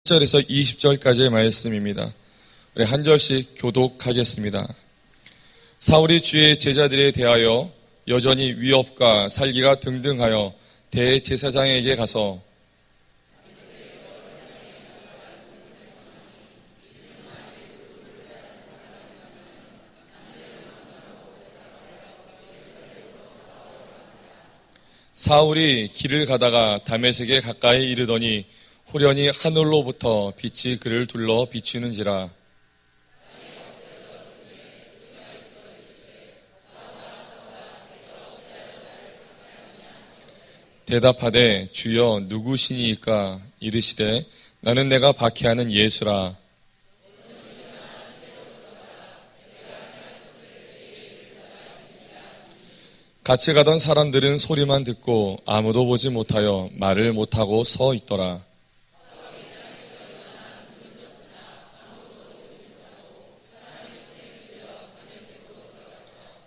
10절에서 20절까지의 말씀입니다. 우리 한 절씩 교독하겠습니다. 사울이 주의 제자들에 대하여 여전히 위협과 살기가 등등하여 대제사장에게 가서 사울이 길을 가다가 다메섹에 가까이 이르더니 호련히 하늘로부터 빛이 그를 둘러 비추는지라. 대답하되 주여 누구시니까? 이르시되 나는 내가 박해하는 예수라. 같이 가던 사람들은 소리만 듣고 아무도 보지 못하여 말을 못하고 서 있더라.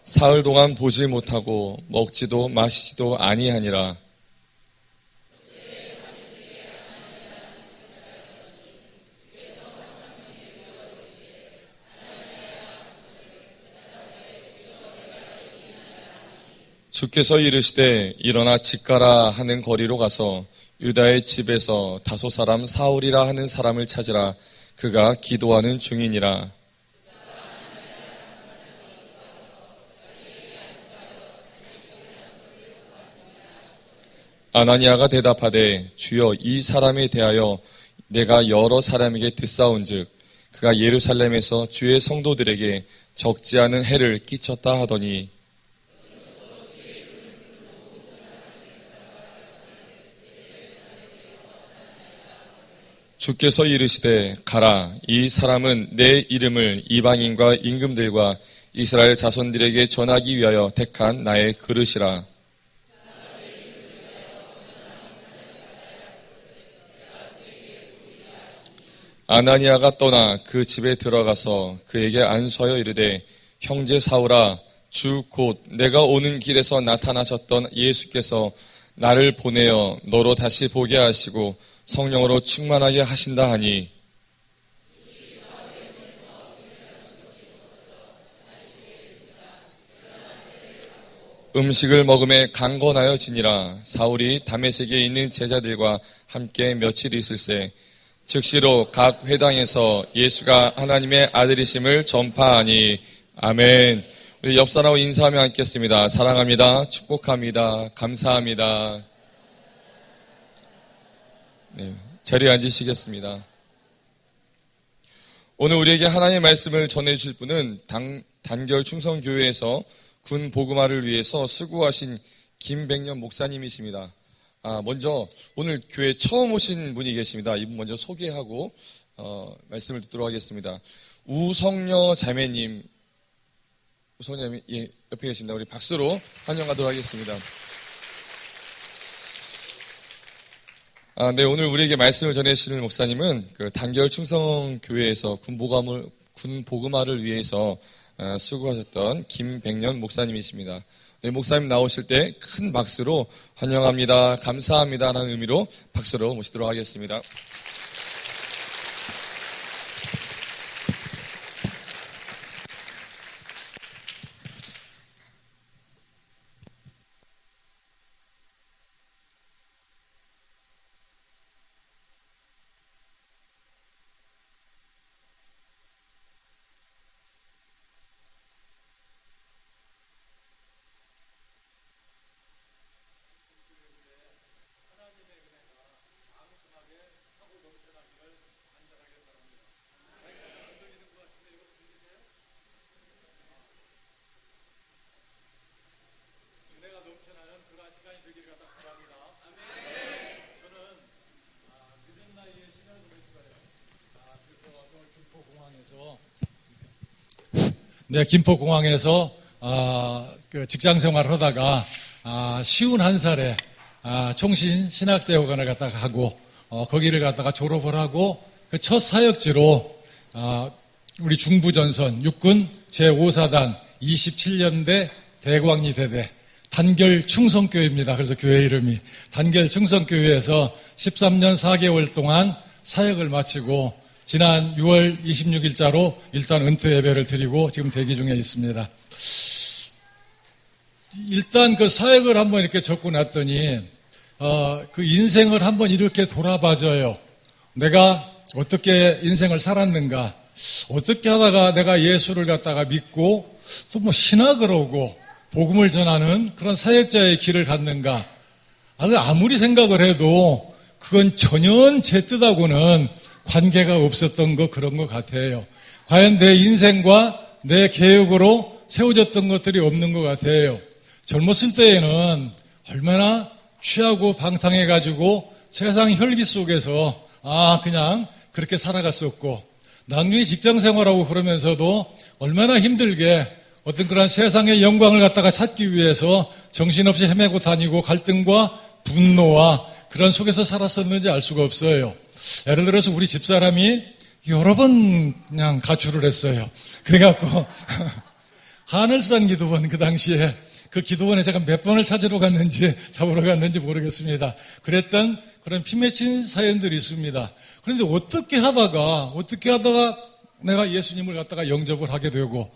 사흘 동안 보지 못하고 먹지도 마시지도 아니하니라. 주께서 이르시되 일어나 집 가라 하는 거리로 가서 유다의 집에서 다소 사람 사울이라 하는 사람을 찾으라. 그가 기도하는 중이니라. 아나니아가 대답하되 주여 이 사람에 대하여 내가 여러 사람에게 듣사온즉 그가 예루살렘에서 주의 성도들에게 적지 않은 해를 끼쳤다 하더니 주께서 이르시되 가라. 이 사람은 내 이름을 이방인과 임금들과 이스라엘 자손들에게 전하기 위하여 택한 나의 그릇이라. 아나니아가 떠나 그 집에 들어가서 그에게 안수하여 이르되 형제 사울아, 주 곧 내가 오는 길에서 나타나셨던 예수께서 나를 보내어 너로 다시 보게 하시고 성령으로 충만하게 하신다 하니 음식을 먹음에 강건하여 지니라. 사울이 다메섹에 있는 제자들과 함께 며칠 있을새 즉시로 각 회당에서 예수가 하나님의 아들이심을 전파하니. 아멘. 우리 옆 사람하고 인사하며 앉겠습니다. 사랑합니다. 축복합니다. 감사합니다. 네, 자리에 앉으시겠습니다. 오늘 우리에게 하나님의 말씀을 전해주실 분은 단결 충성교회에서 군 복음화를 위해서 수고하신 김백년 목사님이십니다. 먼저 오늘 교회 처음 오신 분이 계십니다. 이분 먼저 소개하고 말씀을 듣도록 하겠습니다. 우성녀 자매님, 예, 옆에 계십니다. 우리 박수로 환영하도록 하겠습니다. 네, 오늘 우리에게 말씀을 전해주시는 목사님은 그 단결 충성교회에서 군 복음화를 위해서 수고하셨던 김백년 목사님이십니다. 네, 목사님 나오실 때 큰 박수로 환영합니다. 감사합니다. 라는 의미로 박수로 모시도록 하겠습니다. 네, 김포공항에서 그 직장 생활을 하다가 쉬운 한 살에 총신 신학대학원을 갔다가 하고 거기를 갔다가 졸업을 하고 그 첫 사역지로 우리 중부전선 육군 제5사단 27년대 대광리 대대 단결 충성교회입니다. 그래서 교회 이름이 단결 충성교회에서 13년 4개월 동안 사역을 마치고 지난 6월 26일자로 일단 은퇴 예배를 드리고 지금 대기 중에 있습니다. 일단 그 사역을 한번 이렇게 적고 났더니 그 인생을 한번 이렇게 돌아봐줘요. 내가 어떻게 인생을 살았는가, 어떻게 하다가 내가 예수를 갖다가 믿고 또 뭐 신학을 오고 복음을 전하는 그런 사역자의 길을 갔는가. 아무리 생각을 해도 그건 전혀 제 뜻하고는 관계가 없었던 그런 것 같아요. 과연 내 인생과 내 계획으로 세워졌던 것들이 없는 것 같아요. 젊었을 때에는 얼마나 취하고 방탕해가지고 세상 혈기 속에서 그냥 그렇게 살아갔었고, 나중에 직장 생활하고 그러면서도 얼마나 힘들게 어떤 그런 세상의 영광을 갖다가 찾기 위해서 정신없이 헤매고 다니고 갈등과 분노와 그런 속에서 살았었는지 알 수가 없어요. 예를 들어서 우리 집사람이 여러 번 그냥 가출을 했어요. 그래갖고 하늘산 기도원, 그 당시에 그 기도원에 제가 몇 번을 찾으러 갔는지 잡으러 갔는지 모르겠습니다. 그랬던 그런 피 맺힌 사연들이 있습니다. 그런데 어떻게 하다가 내가 예수님을 갖다가 영접을 하게 되고,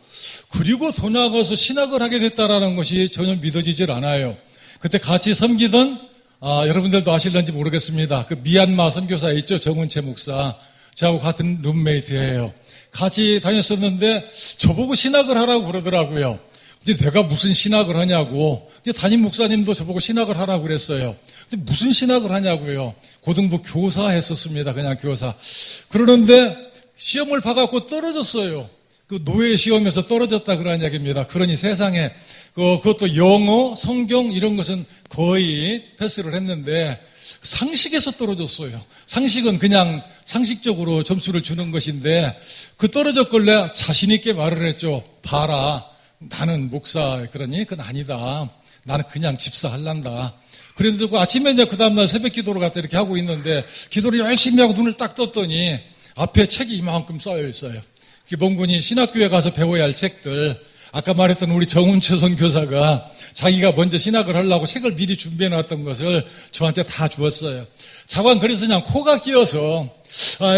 그리고 더 나아가서 신학을 하게 됐다라는 것이 전혀 믿어지질 않아요. 그때 같이 섬기던 여러분들도 아실런지 모르겠습니다. 그 미얀마 선교사 있죠, 정은채 목사. 저하고 같은 룸메이트예요. 같이 다녔었는데 저보고 신학을 하라고 그러더라고요. 근데 내가 무슨 신학을 하냐고. 근데 담임 목사님도 저보고 신학을 하라고 그랬어요. 근데 무슨 신학을 하냐고요. 고등부 교사 했었습니다. 그냥 교사. 그러는데 시험을 봐갖고 떨어졌어요. 그 노예 시험에서 떨어졌다 그런 이야기입니다. 그러니 세상에 그것도 영어, 성경 이런 것은 거의 패스를 했는데 상식에서 떨어졌어요. 상식은 그냥 상식적으로 점수를 주는 것인데 그 떨어졌길래 자신 있게 말을 했죠. 봐라, 나는 목사, 그러니 그건 아니다. 나는 그냥 집사 할란다. 그런데 그 아침에 이제 그 다음날 새벽 기도를 갖다 이렇게 하고 있는데 기도를 열심히 하고 눈을 딱 떴더니 앞에 책이 이만큼 쌓여 있어요. 본군이 신학교에 가서 배워야 할 책들, 아까 말했던 우리 정은채 선교사가 자기가 먼저 신학을 하려고 책을 미리 준비해 놨던 것을 저한테 다 주었어요. 자관 그래서 그냥 코가 끼어서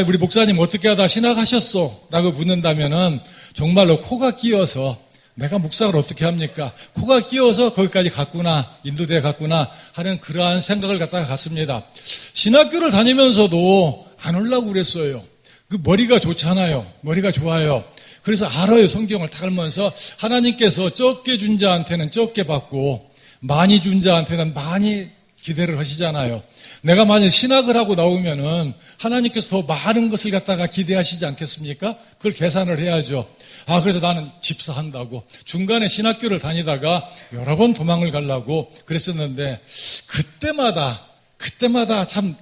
우리 목사님 어떻게 하다 신학하셨어? 라고 묻는다면은 정말로 코가 끼어서 내가 목사를 어떻게 합니까? 코가 끼어서 거기까지 갔구나, 인도대에 갔구나 하는 그러한 생각을 갖다가 갔습니다. 신학교를 다니면서도 안 오려고 그랬어요. 그 머리가 좋잖아요. 머리가 좋아요. 그래서 알아요. 성경을 다 알면서 하나님께서 적게 준 자한테는 적게 받고 많이 준 자한테는 많이 기대를 하시잖아요. 내가 만약 신학을 하고 나오면은 하나님께서 더 많은 것을 갖다가 기대하시지 않겠습니까? 그걸 계산을 해야죠. 그래서 나는 집사한다고 중간에 신학교를 다니다가 여러 번 도망을 가려고 그랬었는데 그때마다 참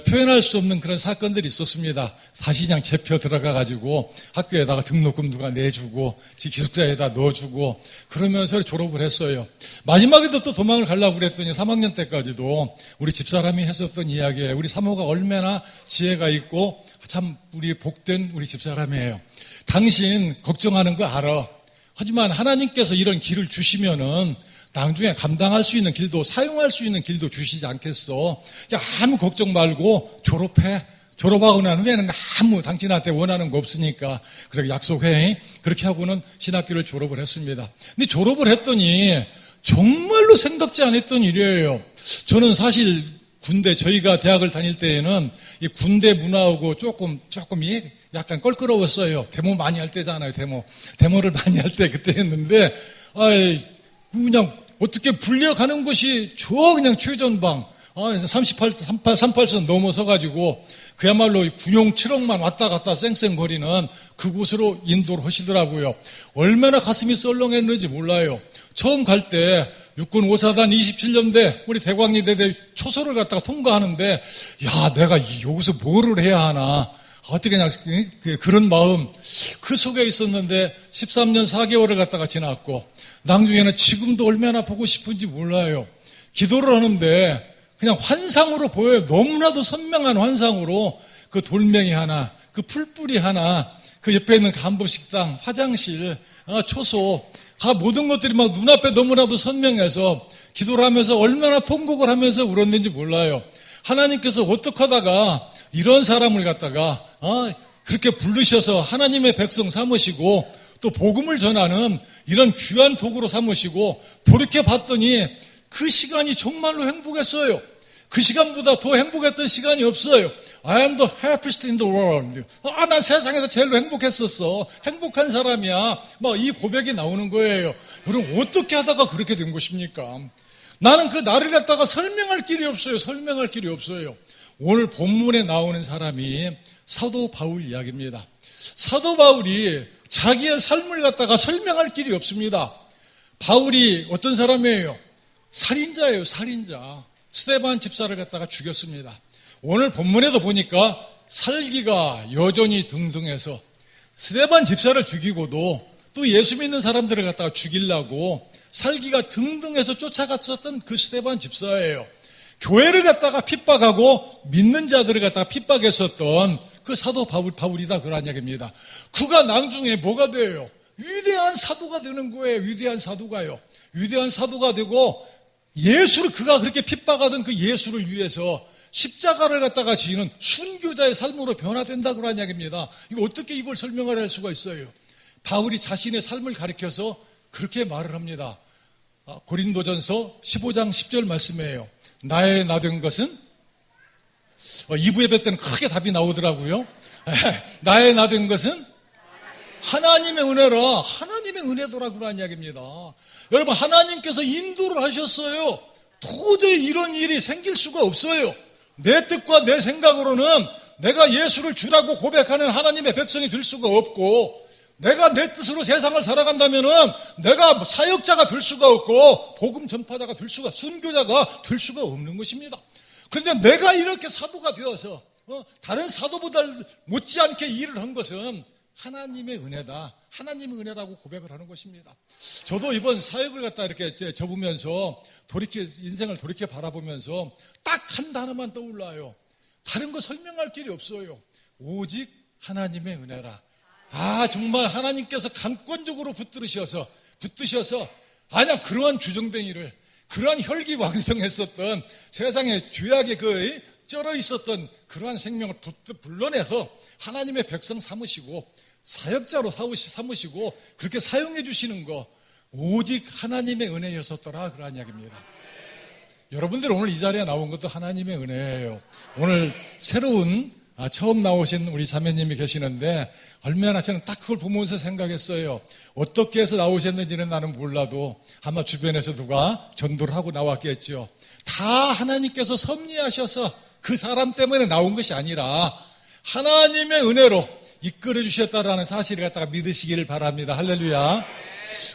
표현할 수 없는 그런 사건들이 있었습니다. 다시 그냥 재표 들어가가지고 학교에다가 등록금 누가 내주고 기숙사에다 넣어주고 그러면서 졸업을 했어요. 마지막에도 또 도망을 가려고 그랬더니 3학년 때까지도 우리 집사람이 했었던 이야기예요. 우리 사모가 얼마나 지혜가 있고 참 우리 복된 우리 집사람이에요. 당신 걱정하는 거 알아. 하지만 하나님께서 이런 길을 주시면은 나중에 감당할 수 있는 길도 사용할 수 있는 길도 주시지 않겠어. 아무 걱정 말고 졸업해. 졸업하고 난 후에는 아무 당신한테 원하는 거 없으니까 그렇게 약속해. 그렇게 하고는 신학교를 졸업을 했습니다. 근데 졸업을 했더니 정말로 생각지 않았던 일이에요. 저는 사실 저희가 대학을 다닐 때에는 이 군대 문화하고 조금 약간 껄끄러웠어요. 데모 많이 할 때잖아요. 데모를 많이 할 때 그때 했는데 그냥 어떻게 불려가는 것이 그냥 최전방 38선 넘어서가지고 그야말로 군용 7억만 왔다 갔다 쌩쌩거리는 그곳으로 인도를 하시더라고요. 얼마나 가슴이 썰렁했는지 몰라요. 처음 갈 때 육군 5사단 27년대 우리 대광리대대 초소를 갖다가 통과하는데 내가 여기서 뭐를 해야 하나 어떻게 그냥 그런 마음 그 속에 있었는데 13년 4개월을 갖다가 지났고 나중에는 지금도 얼마나 보고 싶은지 몰라요. 기도를 하는데 그냥 환상으로 보여요. 너무나도 선명한 환상으로 그 돌멩이 하나, 그 풀뿌리 하나, 그 옆에 있는 간부식당, 화장실, 초소, 모든 것들이 막 눈앞에 너무나도 선명해서 기도를 하면서 얼마나 통곡을 하면서 울었는지 몰라요. 하나님께서 어떻게 하다가 이런 사람을 갖다가 그렇게 부르셔서 하나님의 백성 삼으시고 또 복음을 전하는 이런 귀한 도구로 삼으시고 돌이켜 봤더니 그 시간이 정말로 행복했어요. 그 시간보다 더 행복했던 시간이 없어요. I am the happiest in the world. 난 세상에서 제일로 행복했었어. 행복한 사람이야. 이 고백이 나오는 거예요. 그럼 어떻게 하다가 그렇게 된 것입니까? 나는 그 나를 갖다가 설명할 길이 없어요. 설명할 길이 없어요. 오늘 본문에 나오는 사람이 사도 바울 이야기입니다. 사도 바울이 자기의 삶을 갖다가 설명할 길이 없습니다. 바울이 어떤 사람이에요? 살인자예요. 살인자. 스데반 집사를 갖다가 죽였습니다. 오늘 본문에도 보니까 살기가 여전히 등등해서 스데반 집사를 죽이고도 또 예수 믿는 사람들을 갖다가 죽이려고 살기가 등등해서 쫓아갔었던 그 스데반 집사예요. 교회를 갖다가 핍박하고 믿는 자들을 갖다가 핍박했었던 그 사도 바울이다 그런 이야기입니다. 그가 나중에 뭐가 돼요? 위대한 사도가 되는 거예요. 위대한 사도가요. 위대한 사도가 되고 예수를 그가 그렇게 핍박하던 그 예수를 위해서 십자가를 갖다가 지는 순교자의 삶으로 변화된다 그런 이야기입니다. 이거 어떻게 이걸 설명을 할 수가 있어요? 바울이 자신의 삶을 가리켜서 그렇게 말을 합니다. 고린도전서 15장 10절 말씀이에요. 나의 나 된 것은 2부 예배 때는 크게 답이 나오더라고요. 나의 나 된 것은 하나님의 은혜라. 하나님의 은혜더라 그런 이야기입니다. 여러분 하나님께서 인도를 하셨어요. 도저히 이런 일이 생길 수가 없어요. 내 뜻과 내 생각으로는 내가 예수를 주라고 고백하는 하나님의 백성이 될 수가 없고 내가 내 뜻으로 세상을 살아간다면은 내가 사역자가 될 수가 없고 복음 전파자가 될 수가 순교자가 될 수가 없는 것입니다. 그런데 내가 이렇게 사도가 되어서 다른 사도보다 못지않게 일을 한 것은 하나님의 은혜다. 하나님의 은혜라고 고백을 하는 것입니다. 저도 이번 사역을 갖다 이렇게 접으면서 인생을 돌이켜 바라보면서 딱 한 단어만 떠올라요. 다른 거 설명할 길이 없어요. 오직 하나님의 은혜라. 정말 하나님께서 강권적으로 붙드셔서 그러한 주정뱅이를 그러한 혈기왕성했었던 세상에 죄악에 쩔어 있었던 그러한 생명을 불러내서 하나님의 백성 삼으시고 사역자로 삼으시고 그렇게 사용해 주시는 거 오직 하나님의 은혜였었더라 그런 이야기입니다. 여러분들 오늘 이 자리에 나온 것도 하나님의 은혜예요. 오늘 새로운 처음 나오신 우리 자매님이 계시는데 얼마나 저는 딱 그걸 보면서 생각했어요. 어떻게 해서 나오셨는지는 나는 몰라도 아마 주변에서 누가 전도를 하고 나왔겠죠. 다 하나님께서 섭리하셔서 그 사람 때문에 나온 것이 아니라 하나님의 은혜로 이끌어 주셨다라는 사실을 갖다가 믿으시기를 바랍니다. 할렐루야.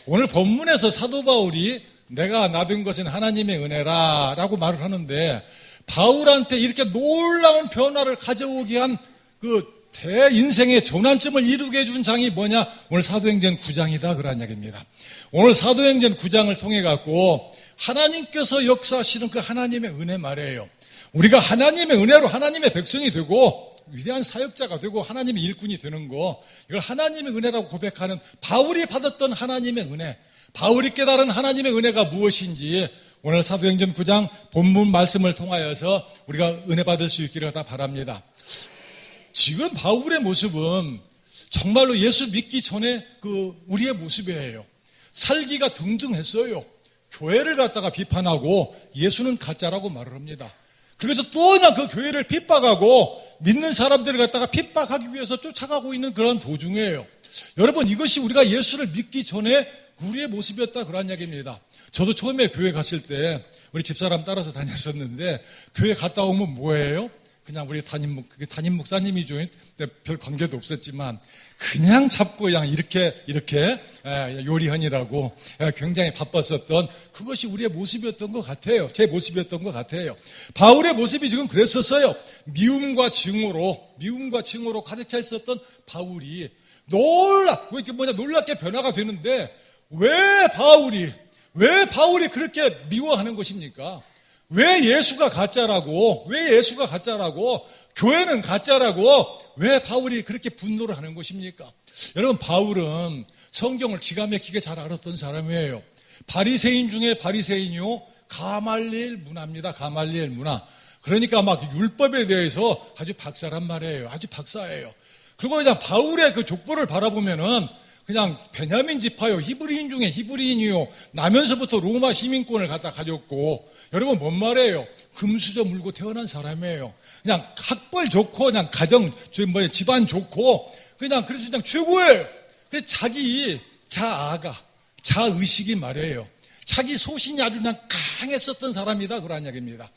오늘 본문에서 사도 바울이 내가 나 된 것은 하나님의 은혜라 라고 말을 하는데 바울한테 이렇게 놀라운 변화를 가져오게 한 그 대인생의 전환점을 이루게 해준 장이 뭐냐? 오늘 사도행전 9장이다 그런 이야기입니다. 오늘 사도행전 9장을 통해 갖고 하나님께서 역사하시는 그 하나님의 은혜 말이에요. 우리가 하나님의 은혜로 하나님의 백성이 되고 위대한 사역자가 되고 하나님의 일꾼이 되는 거, 이걸 하나님의 은혜라고 고백하는 바울이 받았던 하나님의 은혜, 바울이 깨달은 하나님의 은혜가 무엇인지 오늘 사도행전 9장 본문 말씀을 통하여서 우리가 은혜 받을 수 있기를 다 바랍니다. 지금 바울의 모습은 정말로 예수 믿기 전에 우리의 모습이에요. 살기가 등등했어요. 교회를 갖다가 비판하고 예수는 가짜라고 말을 합니다. 그래서 또 그냥 그 교회를 핍박하고 믿는 사람들을 갖다가 핍박하기 위해서 쫓아가고 있는 그런 도중이에요. 여러분 이것이 우리가 예수를 믿기 전에 우리의 모습이었다 그런 이야기입니다. 저도 처음에 교회 갔을 때 우리 집사람 따라서 다녔었는데 교회 갔다 오면 뭐예요? 그냥 우리 담임 목사님이죠. 별 관계도 없었지만 그냥 잡고 그냥 이렇게 요리하느라고 굉장히 바빴었던 그것이 우리의 모습이었던 것 같아요. 제 모습이었던 것 같아요. 바울의 모습이 지금 그랬었어요. 미움과 증오로 가득 차 있었던 바울이 놀랍게 변화가 되는데 왜 바울이 그렇게 미워하는 것입니까? 왜 예수가 가짜라고 교회는 가짜라고 왜 바울이 그렇게 분노를 하는 것입니까? 여러분 바울은 성경을 기가 막히게 잘 알았던 사람이에요. 바리새인 중에 바리새인이요 가말리엘 문화입니다. 가말리엘 문화. 그러니까 막 율법에 대해서 아주 박사란 말이에요. 아주 박사예요. 그리고 그냥 바울의 그 족보를 바라보면은 그냥 베냐민 지파요, 히브리인 중에 히브리인이요, 나면서부터 로마 시민권을 갖다 가졌고, 여러분 뭔 말이에요? 금수저 물고 태어난 사람이에요. 그냥 학벌 좋고, 그냥 가정, 집안 좋고, 그래서 그냥 최고예요. 그래서 자기 자아가, 자의식이 말이에요. 자기 소신이 아주 그냥 강했었던 사람이다, 그런 이야기입니다.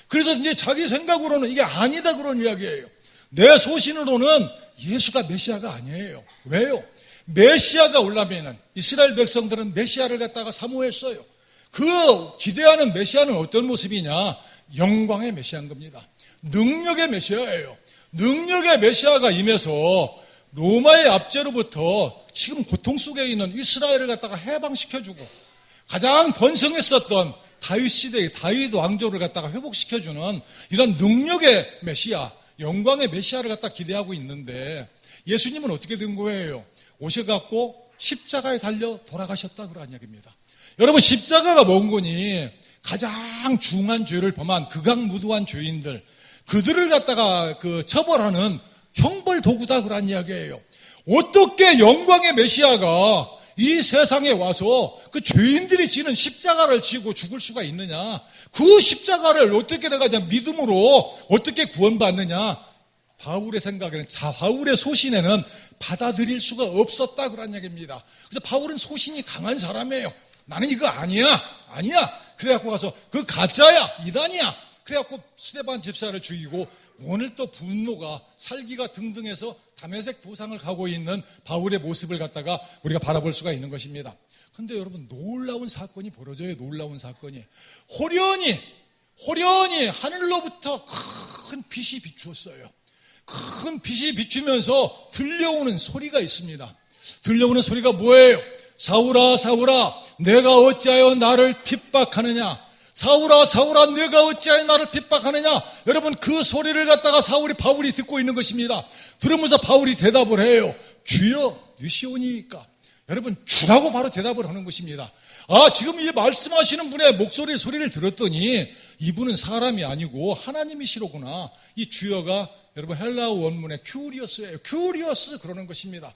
그래서 이제 자기 생각으로는 이게 아니다, 그런 이야기예요. 내 소신으로는 예수가 메시아가 아니에요. 왜요? 메시아가 오려면은 이스라엘 백성들은 메시아를 갖다가 사모했어요. 그 기대하는 메시아는 어떤 모습이냐? 영광의 메시아인 겁니다. 능력의 메시아예요. 능력의 메시아가 임해서 로마의 압제로부터 지금 고통 속에 있는 이스라엘을 갖다가 해방시켜주고 가장 번성했었던 다윗 시대의 다윗 왕조를 갖다가 회복시켜주는 이런 능력의 메시아, 영광의 메시아를 갖다 기대하고 있는데 예수님은 어떻게 된 거예요? 오셔갖고 십자가에 달려 돌아가셨다, 그런 이야기입니다. 여러분, 십자가가 뭔 거니? 가장 중한 죄를 범한 극악무도한 죄인들, 그들을 갖다가 처벌하는 형벌 도구다, 그런 이야기예요. 어떻게 영광의 메시아가 이 세상에 와서 그 죄인들이 지는 십자가를 지고 죽을 수가 있느냐? 그 십자가를 어떻게 내가 믿음으로 어떻게 구원받느냐? 바울의 생각에는, 바울의 소신에는 받아들일 수가 없었다, 그런 얘기입니다. 그래서 바울은 소신이 강한 사람이에요. 나는 이거 아니야. 그래갖고 가서 그 가짜야, 이단이야. 그래갖고 스데반 집사를 죽이고 오늘 또 분노가 살기가 등등해서 다메섹 도상을 가고 있는 바울의 모습을 갖다가 우리가 바라볼 수가 있는 것입니다. 근데 여러분, 놀라운 사건이 벌어져요. 놀라운 사건이. 호련히 하늘로부터 큰 빛이 비추었어요. 큰 빛이 비추면서 들려오는 소리가 있습니다. 들려오는 소리가 뭐예요? 사울아, 사울아, 내가 어찌하여 나를 핍박하느냐? 사울아, 사울아, 내가 어찌하여 나를 핍박하느냐? 여러분, 그 소리를 갖다가 바울이 듣고 있는 것입니다. 들으면서 바울이 대답을 해요. 주여, 유시오니까. 여러분, 주라고 바로 대답을 하는 것입니다. 지금 이 말씀하시는 분의 소리를 들었더니 이분은 사람이 아니고 하나님이시로구나. 이 주여가 여러분 헬라어 원문의 큐리어스예요. 큐리어스, 그러는 것입니다.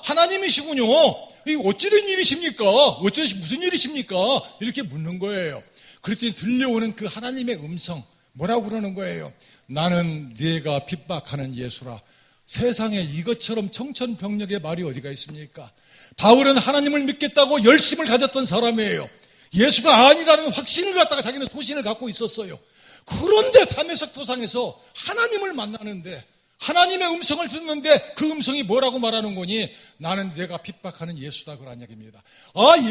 하나님이시군요. 이거 어찌된 일이십니까? 무슨 일이십니까? 이렇게 묻는 거예요. 그랬더니 들려오는 그 하나님의 음성, 뭐라고 그러는 거예요? 나는 네가 핍박하는 예수라. 세상에 이것처럼 청천벽력의 말이 어디가 있습니까? 바울은 하나님을 믿겠다고 열심을 가졌던 사람이에요. 예수가 아니라는 확신을 갖다가 자기는 소신을 갖고 있었어요. 그런데 다메섹 도상에서 하나님을 만나는데, 하나님의 음성을 듣는데 그 음성이 뭐라고 말하는 거니? 나는 내가 핍박하는 예수다, 그런 이야기입니다.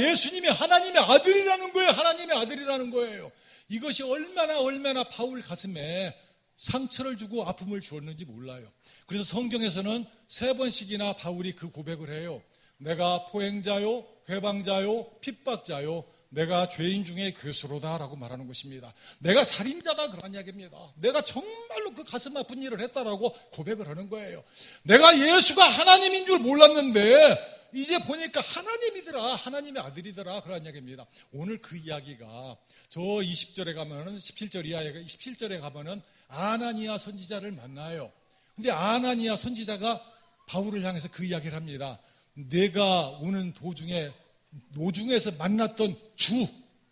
예수님이 하나님의 아들이라는 거예요. 하나님의 아들이라는 거예요. 이것이 얼마나 바울 가슴에 상처를 주고 아픔을 주었는지 몰라요. 그래서 성경에서는 3번씩이나 바울이 그 고백을 해요. 내가 포행자요, 회방자요, 핍박자요, 내가 죄인 중에 괴수로다라고 말하는 것입니다. 내가 살인자다, 그런 이야기입니다. 내가 정말로 그 가슴 아픈 일을 했다라고 고백을 하는 거예요. 내가 예수가 하나님인 줄 몰랐는데 이제 보니까 하나님이더라, 하나님의 아들이더라, 그런 이야기입니다. 오늘 그 이야기가 저 20절에 가면은 17절 이하에 17절에 가면은 아나니아 선지자를 만나요. 근데 아나니아 선지자가 바울을 향해서 그 이야기를 합니다. 내가 오는 도중에 노중에서 만났던 주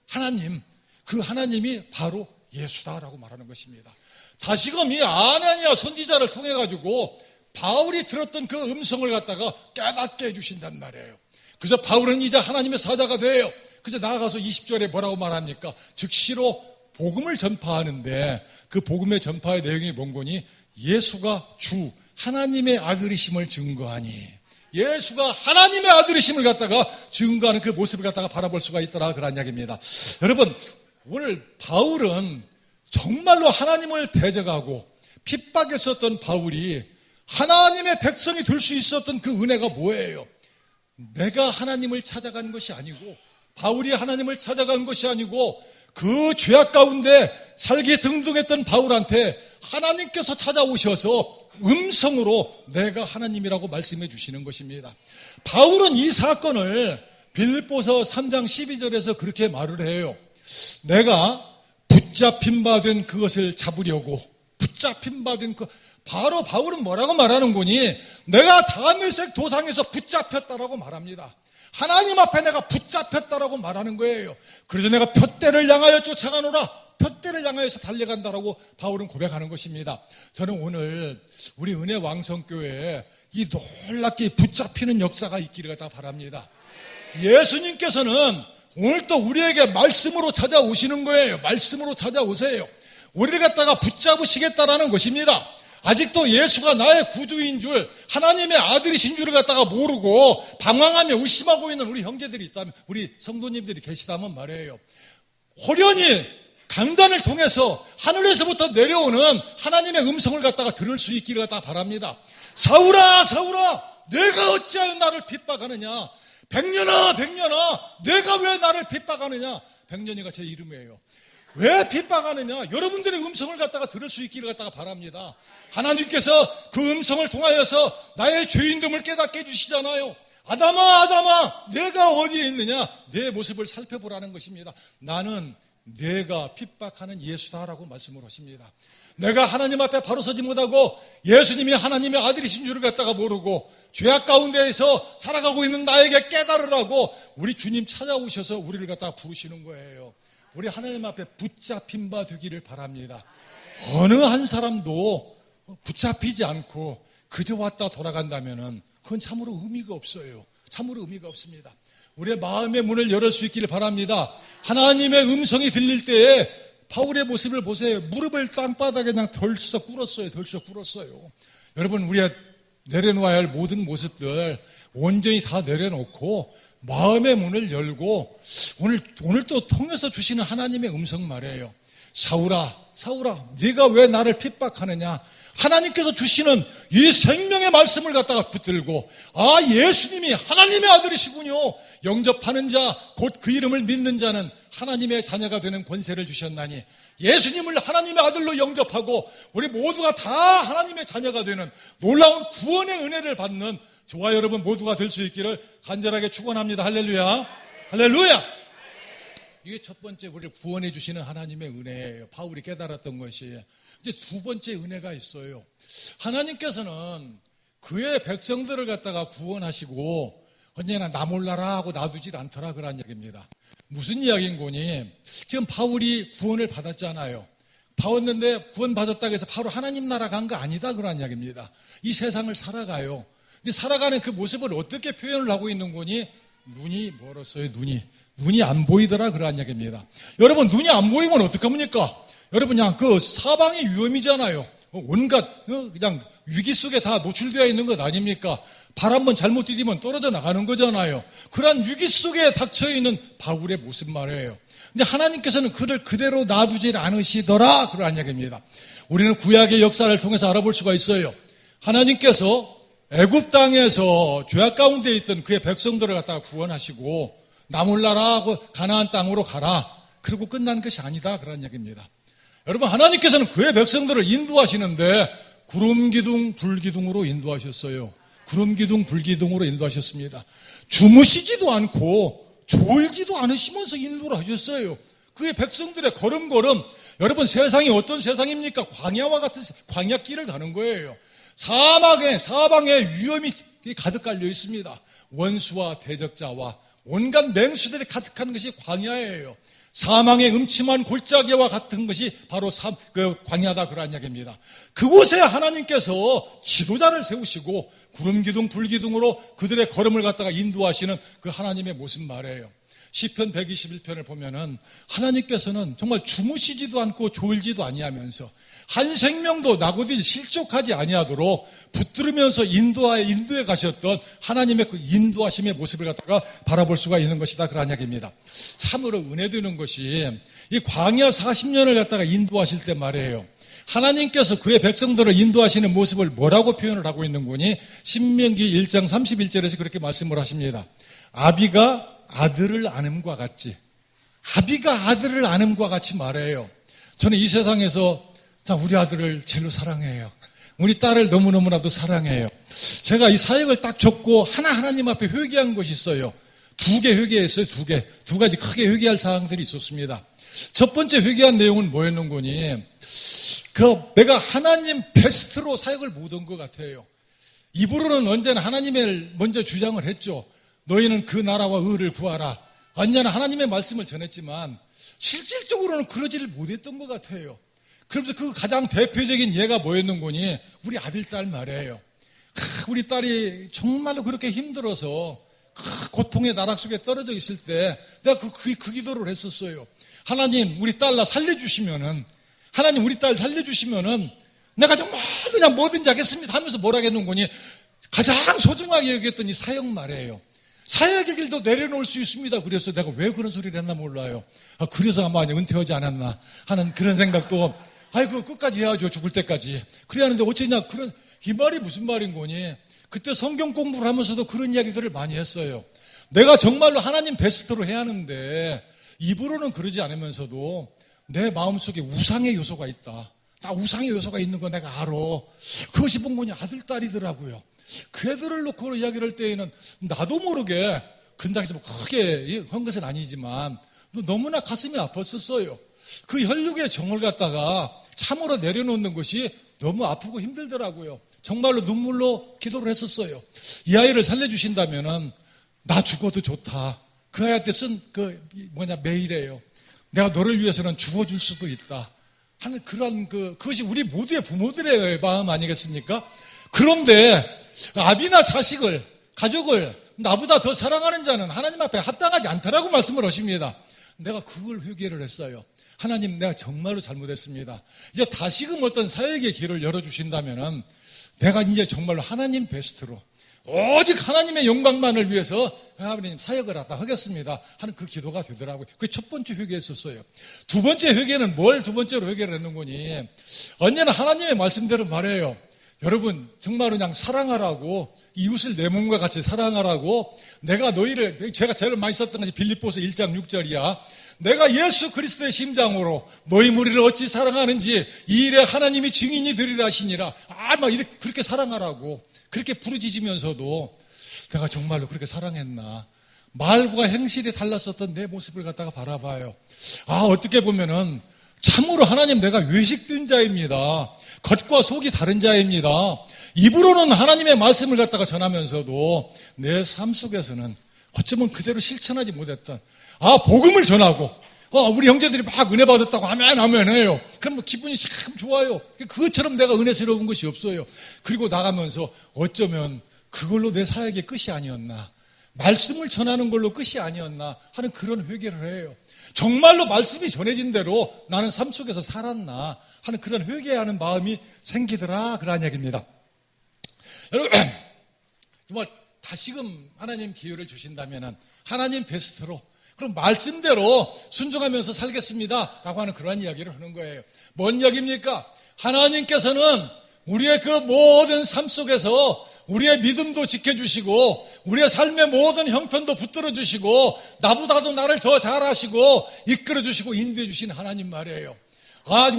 하나님, 그 하나님이 바로 예수다라고 말하는 것입니다. 다시금 이 아나니아 선지자를 통해 가지고 바울이 들었던 그 음성을 갖다가 깨닫게 해주신단 말이에요. 그래서 바울은 이제 하나님의 사자가 돼요. 그래서 나아가서 20절에 뭐라고 말합니까? 즉시로 복음을 전파하는데 그 복음의 전파의 내용이 뭔 거니? 예수가 주 하나님의 아들이심을 증거하니, 예수가 하나님의 아들이심을 갖다가 증거하는 그 모습을 갖다가 바라볼 수가 있더라, 그런 이야기입니다. 여러분, 오늘 바울은 정말로 하나님을 대적하고 핍박했었던 바울이 하나님의 백성이 될 수 있었던 그 은혜가 뭐예요? 내가 하나님을 찾아간 것이 아니고, 바울이 하나님을 찾아간 것이 아니고, 그 죄악 가운데 살기 등등했던 바울한테 하나님께서 찾아오셔서 음성으로 내가 하나님이라고 말씀해 주시는 것입니다. 바울은 이 사건을 빌립보서 3장 12절에서 그렇게 말을 해요. 내가 붙잡힌 바 된 그것을 잡으려고 붙잡힌 바 된 바로 바울은 뭐라고 말하는 거니? 내가 다메섹 도상에서 붙잡혔다라고 말합니다. 하나님 앞에 내가 붙잡혔다라고 말하는 거예요. 그래서 내가 푯대를 향하여 쫓아가노라. 푯대를 향하여서 달려간다라고 바울은 고백하는 것입니다. 저는 오늘 우리 은혜 왕성교회에 이 놀랍게 붙잡히는 역사가 있기를 갖다 바랍니다. 예수님께서는 오늘 또 우리에게 말씀으로 찾아오시는 거예요. 말씀으로 찾아오세요. 우리를 갖다가 붙잡으시겠다라는 것입니다. 아직도 예수가 나의 구주인 줄, 하나님의 아들이신 줄을 갖다가 모르고 방황하며 의심하고 있는 우리 형제들이 있다면, 우리 성도님들이 계시다면 말이에요. 호련히 강단을 통해서 하늘에서부터 내려오는 하나님의 음성을 갖다가 들을 수 있기를 갖다가 바랍니다. 사울아, 사울아, 내가 어찌하여 나를 핍박하느냐? 백년아, 백년아, 내가 왜 나를 핍박하느냐? 백년이가 제 이름이에요. 왜 핍박하느냐? 여러분들의 음성을 갖다가 들을 수 있기를 갖다가 바랍니다. 하나님께서 그 음성을 통하여서 나의 죄인됨을 깨닫게 해주시잖아요. 아담아, 아담아, 내가 어디에 있느냐? 내 모습을 살펴보라는 것입니다. 나는 내가 핍박하는 예수다라고 말씀을 하십니다. 내가 하나님 앞에 바로 서지 못하고 예수님이 하나님의 아들이신 줄을 갖다가 모르고 죄악 가운데에서 살아가고 있는 나에게 깨달으라고 우리 주님 찾아오셔서 우리를 갖다가 부르시는 거예요. 우리 하나님 앞에 붙잡힌 바 되기를 바랍니다. 어느 한 사람도 붙잡히지 않고 그저 왔다 돌아간다면은 그건 참으로 의미가 없어요. 참으로 의미가 없습니다. 우리의 마음의 문을 열을 수 있기를 바랍니다. 하나님의 음성이 들릴 때에 바울의 모습을 보세요. 무릎을 땅바닥에 그냥 덜썩 꿇었어요. 덜썩 꿇었어요. 여러분, 우리가 내려놓아야 할 모든 모습들 온전히 다 내려놓고 마음의 문을 열고 오늘 또 통해서 주시는 하나님의 음성 말이에요. 사울아, 사울아, 네가 왜 나를 핍박하느냐? 하나님께서 주시는 이 생명의 말씀을 갖다가 붙들고, 아, 예수님이 하나님의 아들이시군요. 영접하는 자, 곧 그 이름을 믿는 자는 하나님의 자녀가 되는 권세를 주셨나니, 예수님을 하나님의 아들로 영접하고 우리 모두가 다 하나님의 자녀가 되는 놀라운 구원의 은혜를 받는 저와 여러분 모두가 될 수 있기를 간절하게 축원합니다. 할렐루야, 할렐루야. 이게 첫 번째 우리를 구원해 주시는 하나님의 은혜예요. 바울이 깨달았던 것이. 이제 두 번째 은혜가 있어요. 하나님께서는 그의 백성들을 갖다가 구원하시고 언제나 나 몰라라 하고 놔두질 않더라 그런 얘기입니다. 무슨 이야기인 거니? 지금 바울이 구원을 받았잖아요. 받았는데 구원받았다고 해서 바로 하나님 나라 간 거 아니다 그런 이야기입니다. 이 세상을 살아가요. 근데 살아가는 그 모습을 어떻게 표현을 하고 있는 거니? 눈이 멀었어요. 눈이 안 보이더라 그런 이야기입니다. 여러분, 눈이 안 보이면 어떡합니까? 여러분, 그냥 그 사방이 위험이잖아요. 온갖 그냥 위기 속에 다 노출되어 있는 것 아닙니까? 발 한번 잘못 디디면 떨어져 나가는 거잖아요. 그러한 위기 속에 닥쳐 있는 바울의 모습 말이에요. 근데 하나님께서는 그를 그대로 놔두질 않으시더라 그런 이야기입니다. 우리는 구약의 역사를 통해서 알아볼 수가 있어요. 하나님께서 애굽 땅에서 죄악 가운데 있던 그의 백성들을 갖다가 구원하시고 나 몰라라 하고 가나안 땅으로 가라. 그리고 끝난 것이 아니다 그런 얘기입니다. 여러분, 하나님께서는 그의 백성들을 인도하시는데 구름 기둥 불기둥으로 인도하셨어요. 구름 기둥 불기둥으로 인도하셨습니다. 주무시지도 않고 졸지도 않으시면서 인도를 하셨어요. 그의 백성들의 걸음걸음, 여러분, 세상이 어떤 세상입니까? 광야와 같은 광야길을 가는 거예요. 사방에 위험이 가득 깔려 있습니다. 원수와 대적자와 온갖 맹수들이 가득한 것이 광야예요. 사망의 음침한 골짜기와 같은 것이 바로 광야다 그런 이야기입니다. 그곳에 하나님께서 지도자를 세우시고 구름기둥 불기둥으로 그들의 걸음을 갖다가 인도하시는 그 하나님의 모습 말이에요. 시편 121편을 보면은 하나님께서는 정말 주무시지도 않고 졸지도 아니하면서 한 생명도 나고디 실족하지 아니하도록 붙들으면서 인도에 가셨던 하나님의 그 인도하심의 모습을 갖다가 바라볼 수가 있는 것이다 그런 이야기입니다. 참으로 은혜 되는 것이 이 광야 40년을 갖다가 인도하실 때 말이에요. 하나님께서 그의 백성들을 인도하시는 모습을 뭐라고 표현을 하고 있는 거니? 신명기 1장 31절에서 그렇게 말씀을 하십니다. 아비가 아들을 아음과 같이, 아비가 아들을 아음과 같이 말해요. 저는 이 세상에서 우리 아들을 제일로 사랑해요. 우리 딸을 너무너무나도 사랑해요. 제가 이 사역을 딱 접고 하나님 앞에 회개한 것이 있어요. 2개 회개했어요. 2개. 2가지 크게 회개할 사항들이 있었습니다. 첫 번째 회개한 내용은 뭐였는 거니? 내가 하나님 베스트로 사역을 못 한 것 같아요. 입으로는 언제나 하나님을 먼저 주장을 했죠. 너희는 그 나라와 의를 구하라. 언제나 하나님의 말씀을 전했지만 실질적으로는 그러지를 못했던 것 같아요. 그러면서 그 가장 대표적인 예가 뭐였는 거니? 우리 아들, 딸 말이에요. 우리 딸이 정말로 그렇게 힘들어서 고통의 나락 속에 떨어져 있을 때 내가 그 기도를 했었어요. 하나님, 우리 딸 나 살려주시면은, 하나님, 우리 딸 살려주시면은 내가 정말 그냥 뭐든지 하겠습니다 하면서 뭐라 했는 거니? 가장 소중하게 여겼더니 사역 말이에요. 사역의 길도 내려놓을 수 있습니다. 그래서 내가 왜 그런 소리를 했나 몰라요. 그래서 아마 은퇴하지 않았나 하는 그런 생각도, 아이고, 끝까지 해야죠. 죽을 때까지. 그래야 하는데 어쩌냐. 이 말이 무슨 말인 거니? 그때 성경 공부를 하면서도 그런 이야기들을 많이 했어요. 내가 정말로 하나님 베스트로 해야 하는데, 입으로는 그러지 않으면서도 내 마음속에 우상의 요소가 있다. 나 우상의 요소가 있는 거 내가 알아. 그것이 뭔 아들, 딸이더라고요. 그 애들을 놓고 이야기를 할 때에는 나도 모르게 근당에서 뭐 크게 한 것은 아니지만 너무나 가슴이 아팠었어요. 그 혈육의 정을 갖다가 참으로 내려놓는 것이 너무 아프고 힘들더라고요. 정말로 눈물로 기도를 했었어요. 이 아이를 살려주신다면은 나 죽어도 좋다. 그 아이한테 쓴 메일이에요. 내가 너를 위해서는 죽어줄 수도 있다 하는 그것이 우리 모두의 부모들의 마음 아니겠습니까? 그런데 아비나 자식을, 가족을 나보다 더 사랑하는 자는 하나님 앞에 합당하지 않다라고 말씀을 하십니다. 내가 그걸 회개를 했어요. 하나님, 내가 정말로 잘못했습니다. 이제 다시금 어떤 사역의 길을 열어주신다면은 내가 이제 정말로 하나님 베스트로 오직 하나님의 영광만을 위해서 하나님 사역을 하겠습니다 하는 그 기도가 되더라고요. 그게 첫 번째 회개였었어요. 두 번째 회개는 뭘 두 번째로 회개를 했는 거니? 언제나 하나님의 말씀대로 말해요. 여러분, 정말 그냥 사랑하라고, 이웃을 내 몸과 같이 사랑하라고, 내가 너희를, 제가 제일 많이 썼던 것이 빌립보서 1장 6절이야. 내가 예수 그리스도의 심장으로 너희 무리를 어찌 사랑하는지 이 일에 하나님이 증인이 되리라 하시니라. 이렇게 그렇게 사랑하라고 그렇게 부르짖으면서도 내가 정말로 그렇게 사랑했나? 말과 행실이 달랐었던 내 모습을 갖다가 바라봐요. 어떻게 보면은 참으로 하나님, 내가 외식된 자입니다. 겉과 속이 다른 자입니다. 입으로는 하나님의 말씀을 갖다가 전하면서도 내 삶 속에서는 어쩌면 그대로 실천하지 못했던, 복음을 전하고, 우리 형제들이 막 은혜 받았다고 하면 해요. 그럼 기분이 참 좋아요. 그것처럼 내가 은혜스러운 것이 없어요. 그리고 나가면서 어쩌면 그걸로 내 사역의 끝이 아니었나, 말씀을 전하는 걸로 끝이 아니었나 하는 그런 회개를 해요. 정말로 말씀이 전해진 대로 나는 삶 속에서 살았나 하는 그런 회개하는 마음이 생기더라, 그런 이야기입니다. 여러분, 정말 다시금 하나님 기회를 주신다면 하나님 베스트로, 그럼 말씀대로 순종하면서 살겠습니다 라고 하는 그런 이야기를 하는 거예요. 뭔 이야기입니까? 하나님께서는 우리의 그 모든 삶 속에서 우리의 믿음도 지켜주시고 우리의 삶의 모든 형편도 붙들어주시고 나보다도 나를 더 잘하시고 이끌어주시고 인도해주신 하나님 말이에요.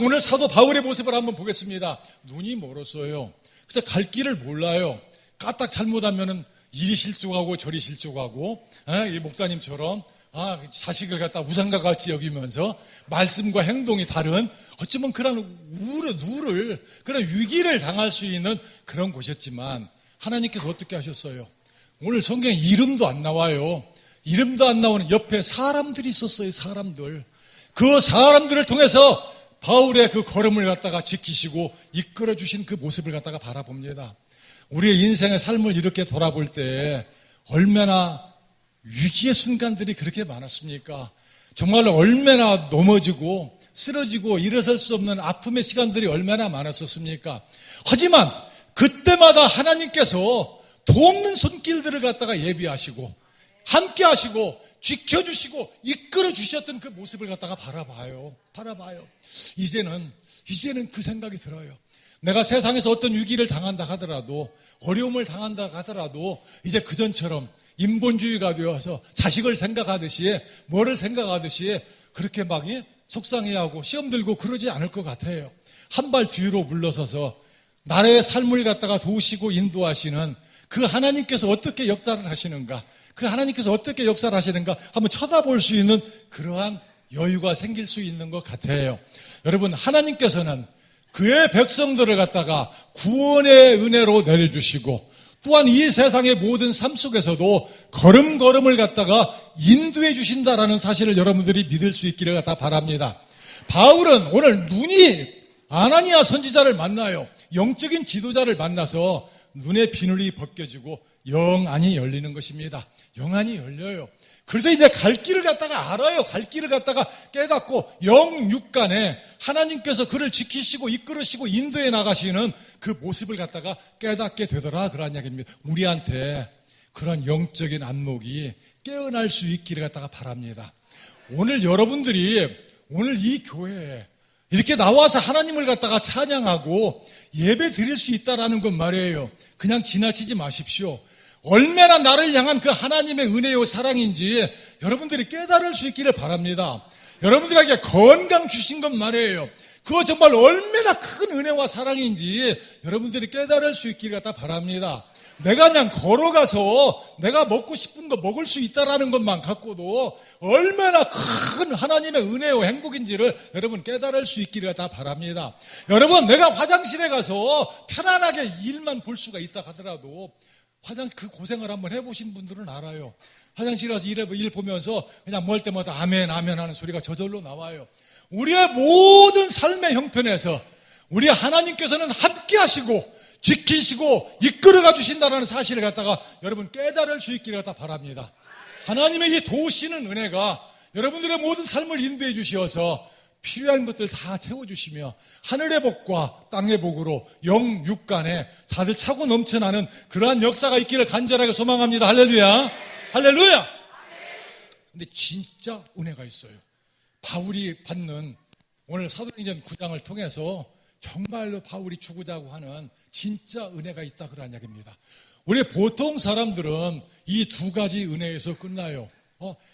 오늘 사도 바울의 모습을 한번 보겠습니다. 눈이 멀었어요. 그래서 갈 길을 몰라요. 까딱 잘못하면은 이리 실족하고 저리 실족하고, 이 목사님처럼 자식을 갖다 우상과 같이 여기면서 말씀과 행동이 다른, 어쩌면 그런 누를 그런 위기를 당할 수 있는 그런 곳이었지만 하나님께서 어떻게 하셨어요? 오늘 성경에 이름도 안 나와요. 이름도 안 나오는 옆에 사람들이 있었어요. 사람들. 그 사람들을 통해서 바울의 그 걸음을 갖다가 지키시고 이끌어 주신 그 모습을 갖다가 바라봅니다. 우리의 인생의 삶을 이렇게 돌아볼 때 얼마나 위기의 순간들이 그렇게 많았습니까? 정말로 얼마나 넘어지고 쓰러지고 일어설 수 없는 아픔의 시간들이 얼마나 많았었습니까? 하지만 그때마다 하나님께서 돕는 손길들을 갖다가 예비하시고 함께 하시고 지켜주시고 이끌어 주셨던 그 모습을 갖다가 바라봐요. 이제는 그 생각이 들어요. 내가 세상에서 어떤 위기를 당한다 하더라도, 어려움을 당한다 하더라도 이제 그전처럼 인본주의가 되어서 자식을 생각하듯이, 뭐를 생각하듯이 그렇게 막 속상해하고 시험 들고 그러지 않을 것 같아요. 한 발 뒤로 물러서서 나라의 삶을 갖다가 도우시고 인도하시는 그 하나님께서 어떻게 역사를 하시는가, 그 하나님께서 어떻게 역사를 하시는가 한번 쳐다볼 수 있는 그러한 여유가 생길 수 있는 것 같아요. 여러분, 하나님께서는 그의 백성들을 갖다가 구원의 은혜로 내려주시고 또한 이 세상의 모든 삶 속에서도 걸음걸음을 갖다가 인도해 주신다라는 사실을 여러분들이 믿을 수 있기를 갖다 바랍니다. 바울은 오늘 눈이 아나니아 선지자를 만나요. 영적인 지도자를 만나서 눈의 비늘이 벗겨지고 영안이 열리는 것입니다. 영안이 열려요. 그래서 이제 갈 길을 갖다가 알아요. 갈 길을 갖다가 깨닫고 영육간에 하나님께서 그를 지키시고 이끌으시고 인도해 나가시는 그 모습을 갖다가 깨닫게 되더라 그런 이야기입니다. 우리한테 그런 영적인 안목이 깨어날 수 있기를 갖다가 바랍니다. 오늘 여러분들이 오늘 이 교회에 이렇게 나와서 하나님을 갖다가 찬양하고 예배 드릴 수 있다라는 건 말이에요. 그냥 지나치지 마십시오. 얼마나 나를 향한 그 하나님의 은혜요 사랑인지 여러분들이 깨달을 수 있기를 바랍니다. 여러분들에게 건강 주신 건 말이에요. 그거 정말 얼마나 큰 은혜와 사랑인지 여러분들이 깨달을 수 있기를 갖다 바랍니다. 내가 그냥 걸어가서 내가 먹고 싶은 거 먹을 수 있다라는 것만 갖고도 얼마나 큰 하나님의 은혜요 행복인지를 여러분 깨달을 수 있기를 다 바랍니다. 여러분, 내가 화장실에 가서 편안하게 일만 볼 수가 있다 하더라도 그 고생을 한번 해보신 분들은 알아요. 화장실에 가서 일 보면서 그냥 뭘 때마다 아멘 아멘 하는 소리가 저절로 나와요. 우리의 모든 삶의 형편에서 우리 하나님께서는 함께 하시고 지키시고 이끌어가 주신다는 사실을 갖다가 여러분 깨달을 수 있기를 갖다 바랍니다. 하나님의 이 도우시는 은혜가 여러분들의 모든 삶을 인도해 주시어서 필요한 것들 다 채워주시며 하늘의 복과 땅의 복으로 영육간에 다들 차고 넘쳐나는 그러한 역사가 있기를 간절하게 소망합니다. 할렐루야. 할렐루야. 근데 진짜 은혜가 있어요. 바울이 받는 오늘 사도행전 9장을 통해서 정말로 바울이 죽으자고 하는 진짜 은혜가 있다 그런 이야기입니다. 우리 보통 사람들은 이 두 가지 은혜에서 끝나요.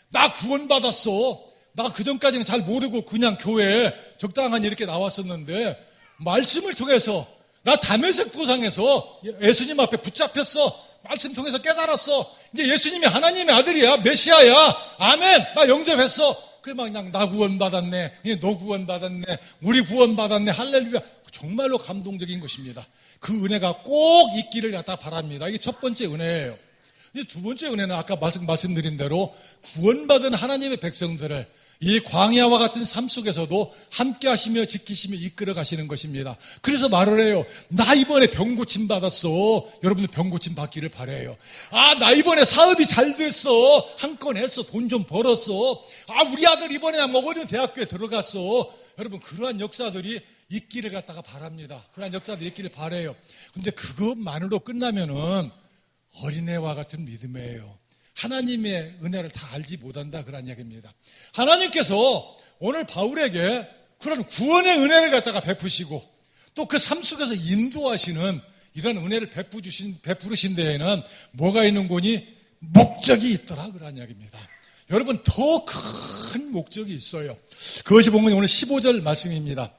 나 구원받았어. 나 그전까지는 잘 모르고 그냥 교회에 적당하니 이렇게 나왔었는데 말씀을 통해서 나 담에색 도상에서 예수님 앞에 붙잡혔어. 말씀 통해서 깨달았어. 이제 예수님이 하나님의 아들이야. 메시아야. 아멘. 나 영접했어. 그래 막 그냥 나 구원받았네. 너 구원받았네. 우리 구원받았네. 할렐루야. 정말로 감동적인 것입니다. 그 은혜가 꼭 있기를 갖다 바랍니다. 이게 첫 번째 은혜예요. 두 번째 은혜는 아까 말씀드린 대로 구원받은 하나님의 백성들을 이 광야와 같은 삶 속에서도 함께 하시며 지키시며 이끌어 가시는 것입니다. 그래서 말을 해요. 나 이번에 병 고침 받았어. 여러분들 병 고침 받기를 바라요. 나 이번에 사업이 잘 됐어. 한 건 했어. 돈 좀 벌었어. 우리 아들 이번에 어느 대학교에 들어갔어. 여러분 그러한 역사들이 있기를 갖다가 바랍니다. 그러한 역사들이 있기를 바라요. 근데 그것만으로 끝나면은 어린애와 같은 믿음이에요. 하나님의 은혜를 다 알지 못한다 그런 이야기입니다. 하나님께서 오늘 바울에게 그런 구원의 은혜를 갖다가 베푸시고 또 그 삶 속에서 인도하시는 이런 은혜를 베푸르신 데에는 뭐가 있는 거니? 목적이 있더라 그런 이야기입니다. 여러분 더 큰 목적이 있어요. 그것이 보면 오늘 15절 말씀입니다.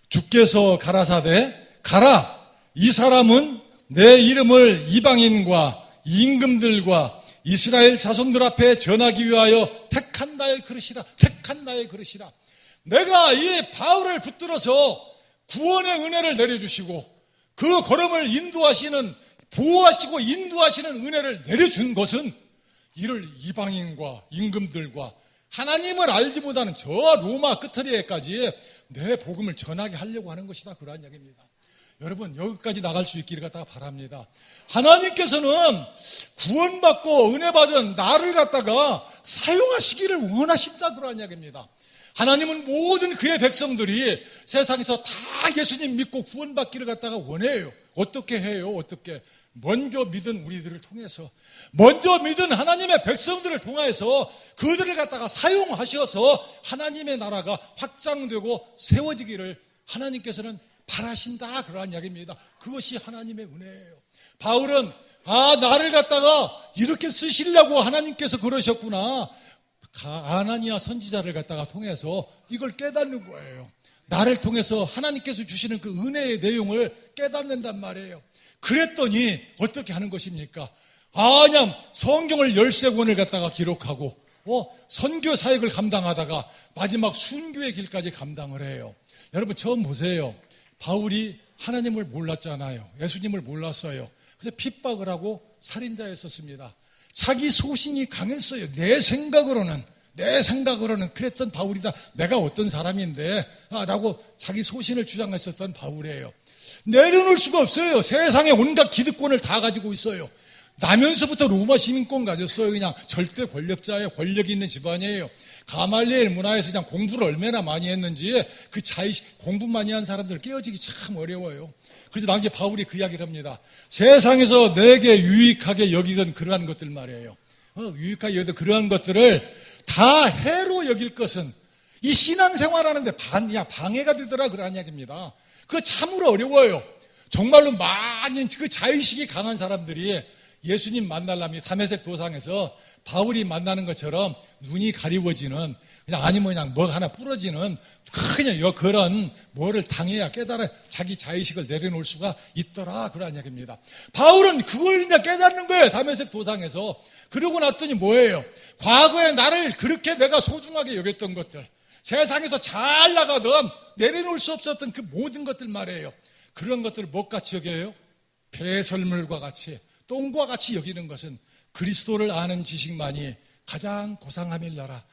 주께서 가라사대 가라 이 사람은 내 이름을 이방인과 임금들과 이스라엘 자손들 앞에 전하기 위하여 택한 나의 그릇이라. 택한 나의 그릇이라. 내가 이 바울을 붙들어서 구원의 은혜를 내려주시고 그 걸음을 인도하시는 보호하시고 인도하시는 은혜를 내려준 것은 이를 이방인과 임금들과 하나님을 알지 못하는 저 로마 끝터리에까지 내 복음을 전하게 하려고 하는 것이다 그러한 이야기입니다. 여러분 여기까지 나갈 수 있기를 갖다가 바랍니다. 하나님께서는 구원받고 은혜받은 나를 갖다가 사용하시기를 원하신다 그러한 이야기입니다. 하나님은 모든 그의 백성들이 세상에서 다 예수님 믿고 구원받기를 갖다가 원해요. 어떻게 해요? 어떻게? 먼저 믿은 우리들을 통해서 먼저 믿은 하나님의 백성들을 통해서 그들을 갖다가 사용하셔서 하나님의 나라가 확장되고 세워지기를 하나님께서는 바라신다 그러한 이야기입니다. 그것이 하나님의 은혜예요. 바울은 나를 갖다가 이렇게 쓰시려고 하나님께서 그러셨구나. 아나니아 선지자를 갖다가 통해서 이걸 깨닫는 거예요. 나를 통해서 하나님께서 주시는 그 은혜의 내용을 깨닫는단 말이에요. 그랬더니 어떻게 하는 것입니까? 그냥 성경을 13권을 갖다가 기록하고 선교 사역을 감당하다가 마지막 순교의 길까지 감당을 해요. 여러분 처음 보세요. 바울이 하나님을 몰랐잖아요. 예수님을 몰랐어요. 그래서 핍박을 하고 살인자였었습니다. 자기 소신이 강했어요. 내 생각으로는 그랬던 바울이다. 내가 어떤 사람인데 라고 자기 소신을 주장했었던 바울이에요. 내려놓을 수가 없어요. 세상에 온갖 기득권을 다 가지고 있어요. 나면서부터 로마 시민권 가졌어요. 그냥 절대 권력자예요. 권력이 있는 집안이에요. 가말리엘 문화에서 그냥 공부를 얼마나 많이 했는지 그 자의식, 공부 많이 한 사람들 깨어지기 참 어려워요. 그래서 나중에 바울이 그 이야기를 합니다. 세상에서 내게 유익하게 여기던 그러한 것들 말이에요. 유익하게 여기던 그러한 것들을 다 해로 여길 것은 이 신앙생활하는데 방해가 되더라 그런 이야기입니다. 그거 참으로 어려워요. 정말로 많은 그 자의식이 강한 사람들이 예수님 만나려면 다메섹 도상에서 바울이 만나는 것처럼 눈이 가리워지는 그냥 아니면 그냥 뭐 하나 부러지는 그냥 그런 뭐를 당해야 깨달아 자기 자의식을 내려놓을 수가 있더라 그런 이야기입니다. 바울은 그걸 이제 깨닫는 거예요. 다메섹 도상에서. 그러고 났더니 뭐예요? 과거에 나를 그렇게 내가 소중하게 여겼던 것들, 세상에서 잘 나가던 내려놓을 수 없었던 그 모든 것들 말이에요. 그런 것들을 뭐같이 여겨요? 배설물과 같이, 똥과 같이 여기는 것은 그리스도를 아는 지식만이 가장 고상함일라라.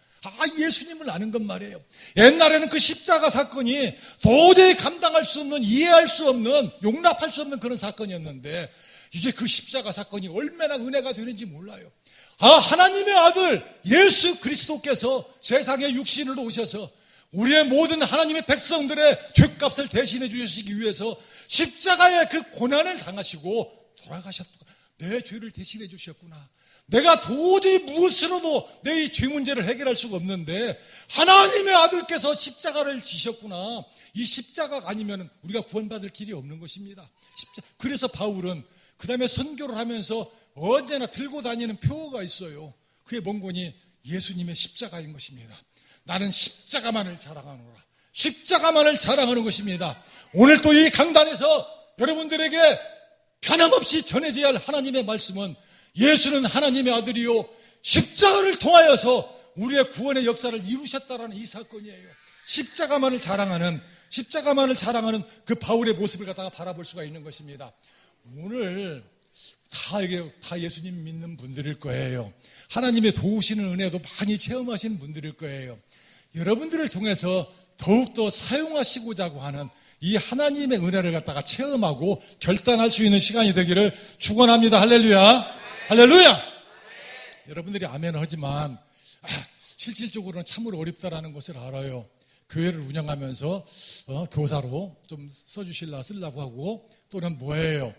예수님을 아는 것 말이에요. 옛날에는 그 십자가 사건이 도저히 감당할 수 없는, 이해할 수 없는, 용납할 수 없는 그런 사건이었는데 이제 그 십자가 사건이 얼마나 은혜가 되는지 몰라요. 하나님의 아들 예수 그리스도께서 세상에 육신으로 오셔서 우리의 모든 하나님의 백성들의 죄값을 대신해 주시기 위해서 십자가의 그 고난을 당하시고 돌아가셨구나. 내 죄를 대신해 주셨구나. 내가 도저히 무엇으로도 내 이 죄 문제를 해결할 수가 없는데 하나님의 아들께서 십자가를 지셨구나. 이 십자가가 아니면 우리가 구원받을 길이 없는 것입니다. 그래서 바울은 그 다음에 선교를 하면서 언제나 들고 다니는 표어가 있어요. 그게 뭔거니? 예수님의 십자가인 것입니다. 나는 십자가만을 자랑하노라. 십자가만을 자랑하는 것입니다. 오늘 또 이 강단에서 여러분들에게 변함없이 전해져야 할 하나님의 말씀은 예수는 하나님의 아들이요 십자가를 통하여서 우리의 구원의 역사를 이루셨다라는 이 사건이에요. 십자가만을 자랑하는 그 바울의 모습을 갖다가 바라볼 수가 있는 것입니다. 오늘 다 예수님 믿는 분들일 거예요. 하나님의 도우시는 은혜도 많이 체험하신 분들일 거예요. 여러분들을 통해서 더욱더 사용하시고자 하는 이 하나님의 은혜를 갖다가 체험하고 결단할 수 있는 시간이 되기를 축원합니다. 할렐루야. 할렐루야. 여러분들이 아멘 하지만 실질적으로는 참으로 어렵다라는 것을 알아요. 교회를 운영하면서 교사로 좀 쓰려고 하고 또는 뭐예요?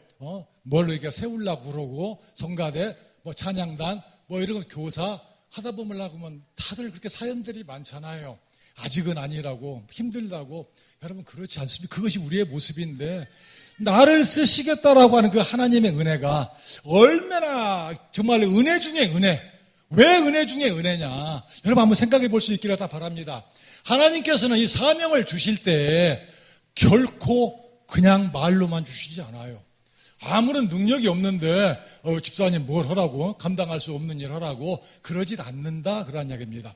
뭘 이렇게 세우려고 그러고 성가대, 찬양단, 이런 거 교사 하다 보면 다들 그렇게 사연들이 많잖아요. 아직은 아니라고, 힘들다고. 여러분 그렇지 않습니까? 그것이 우리의 모습인데 나를 쓰시겠다라고 하는 그 하나님의 은혜가 얼마나 정말 은혜 중에 은혜. 왜 은혜 중에 은혜냐? 여러분 한번 생각해 볼 수 있기를 다 바랍니다. 하나님께서는 이 사명을 주실 때 결코 그냥 말로만 주시지 않아요. 아무런 능력이 없는데 집사님 뭘 하라고, 감당할 수 없는 일 하라고 그러질 않는다 그런 이야기입니다.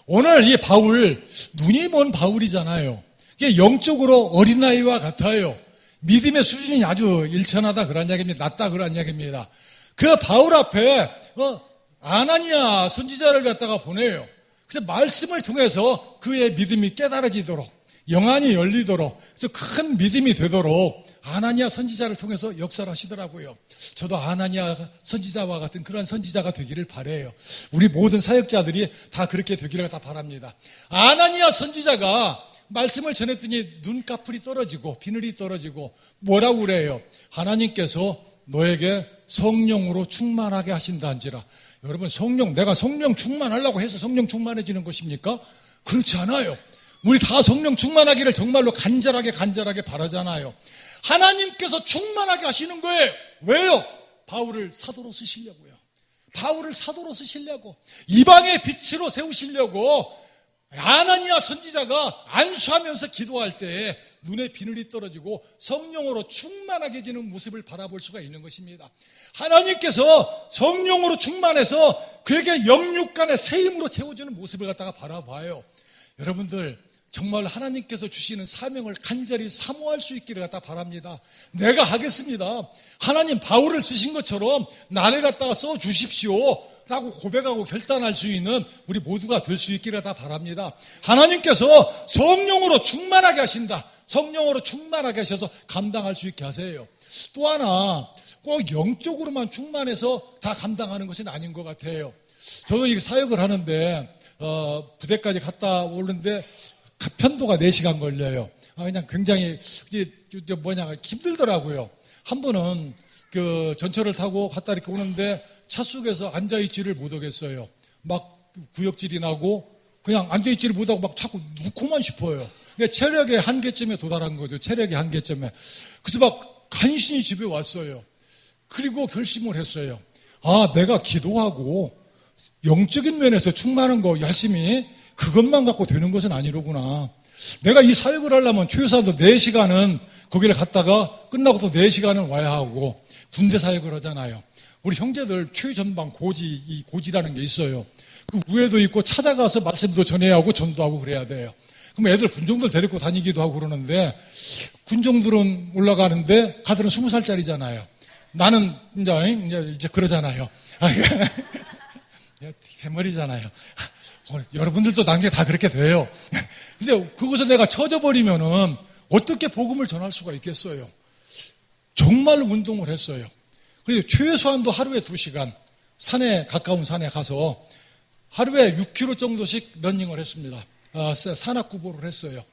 오늘 이 바울, 눈이 먼 바울이잖아요. 이게 영적으로 어린아이와 같아요. 믿음의 수준이 아주 일천하다 그런 이야기입니다. 낮다 그런 이야기입니다. 그 바울 앞에 아나니아 선지자를 갖다가 보내요. 그래서 말씀을 통해서 그의 믿음이 깨달아지도록, 영안이 열리도록, 그래서 큰 믿음이 되도록 아나니아 선지자를 통해서 역사를 하시더라고요. 저도 아나니아 선지자와 같은 그런 선지자가 되기를 바라요. 우리 모든 사역자들이 다 그렇게 되기를 다 바랍니다. 아나니아 선지자가 말씀을 전했더니 눈꺼풀이 떨어지고 비늘이 떨어지고 뭐라고 그래요? 하나님께서 너에게 성령으로 충만하게 하신다는지라. 여러분 내가 성령 충만하려고 해서 성령 충만해지는 것입니까? 그렇지 않아요. 우리 다 성령 충만하기를 정말로 간절하게 바라잖아요. 하나님께서 충만하게 하시는 거예요. 왜요? 바울을 사도로 쓰시려고요. 이방의 빛으로 세우시려고. 아나니아 선지자가 안수하면서 기도할 때 눈에 비늘이 떨어지고 성령으로 충만하게 지는 모습을 바라볼 수가 있는 것입니다. 하나님께서 성령으로 충만해서 그에게 영육간의 새 힘으로 채워주는 모습을 갖다가 바라봐요. 여러분들 정말 하나님께서 주시는 사명을 간절히 사모할 수 있기를 갖다 바랍니다. 내가 하겠습니다. 하나님 바울을 쓰신 것처럼 나를 갖다가 써주십시오 라고 고백하고 결단할 수 있는 우리 모두가 될 수 있기를 갖다 바랍니다. 하나님께서 성령으로 충만하게 하신다. 성령으로 충만하게 하셔서 감당할 수 있게 하세요. 또 하나 꼭 영적으로만 충만해서 다 감당하는 것은 아닌 것 같아요. 저도 이 사역을 하는데 부대까지 갔다 오는데 편도가 4시간 걸려요. 그냥 굉장히 힘들더라고요. 한 번은 그 전철을 타고 갔다 이렇게 오는데 차 속에서 앉아있지를 못하겠어요. 막 구역질이 나고 그냥 앉아있지를 못하고 막 자꾸 눕고만 싶어요. 체력의 한계점에 도달한 거죠. 체력의 한계점에. 그래서 막 간신히 집에 왔어요. 그리고 결심을 했어요. 내가 기도하고 영적인 면에서 충만한 거 열심히 그것만 갖고 되는 것은 아니로구나. 내가 이 사역을 하려면 최소한도 4시간은 거기를 갔다가 끝나고 또 4시간은 와야 하고 군대 사역을 하잖아요. 우리 형제들 최전방 이 고지라는 게 있어요. 그 위에도 있고 찾아가서 말씀도 전해야 하고 전도하고 그래야 돼요. 그럼 애들 군종들 데리고 다니기도 하고 그러는데 군종들은 올라가는데 가들은 20살짜리잖아요. 나는 이제 그러잖아요. 대머리잖아요. 여러분들도 나중에 다 그렇게 돼요. 근데 그것을 내가 쳐져버리면은 어떻게 복음을 전할 수가 있겠어요? 정말로 운동을 했어요. 그리고 최소한도 하루에 2시간 가까운 산에 가서 하루에 6km 정도씩 러닝을 했습니다. 산악구보를 했어요.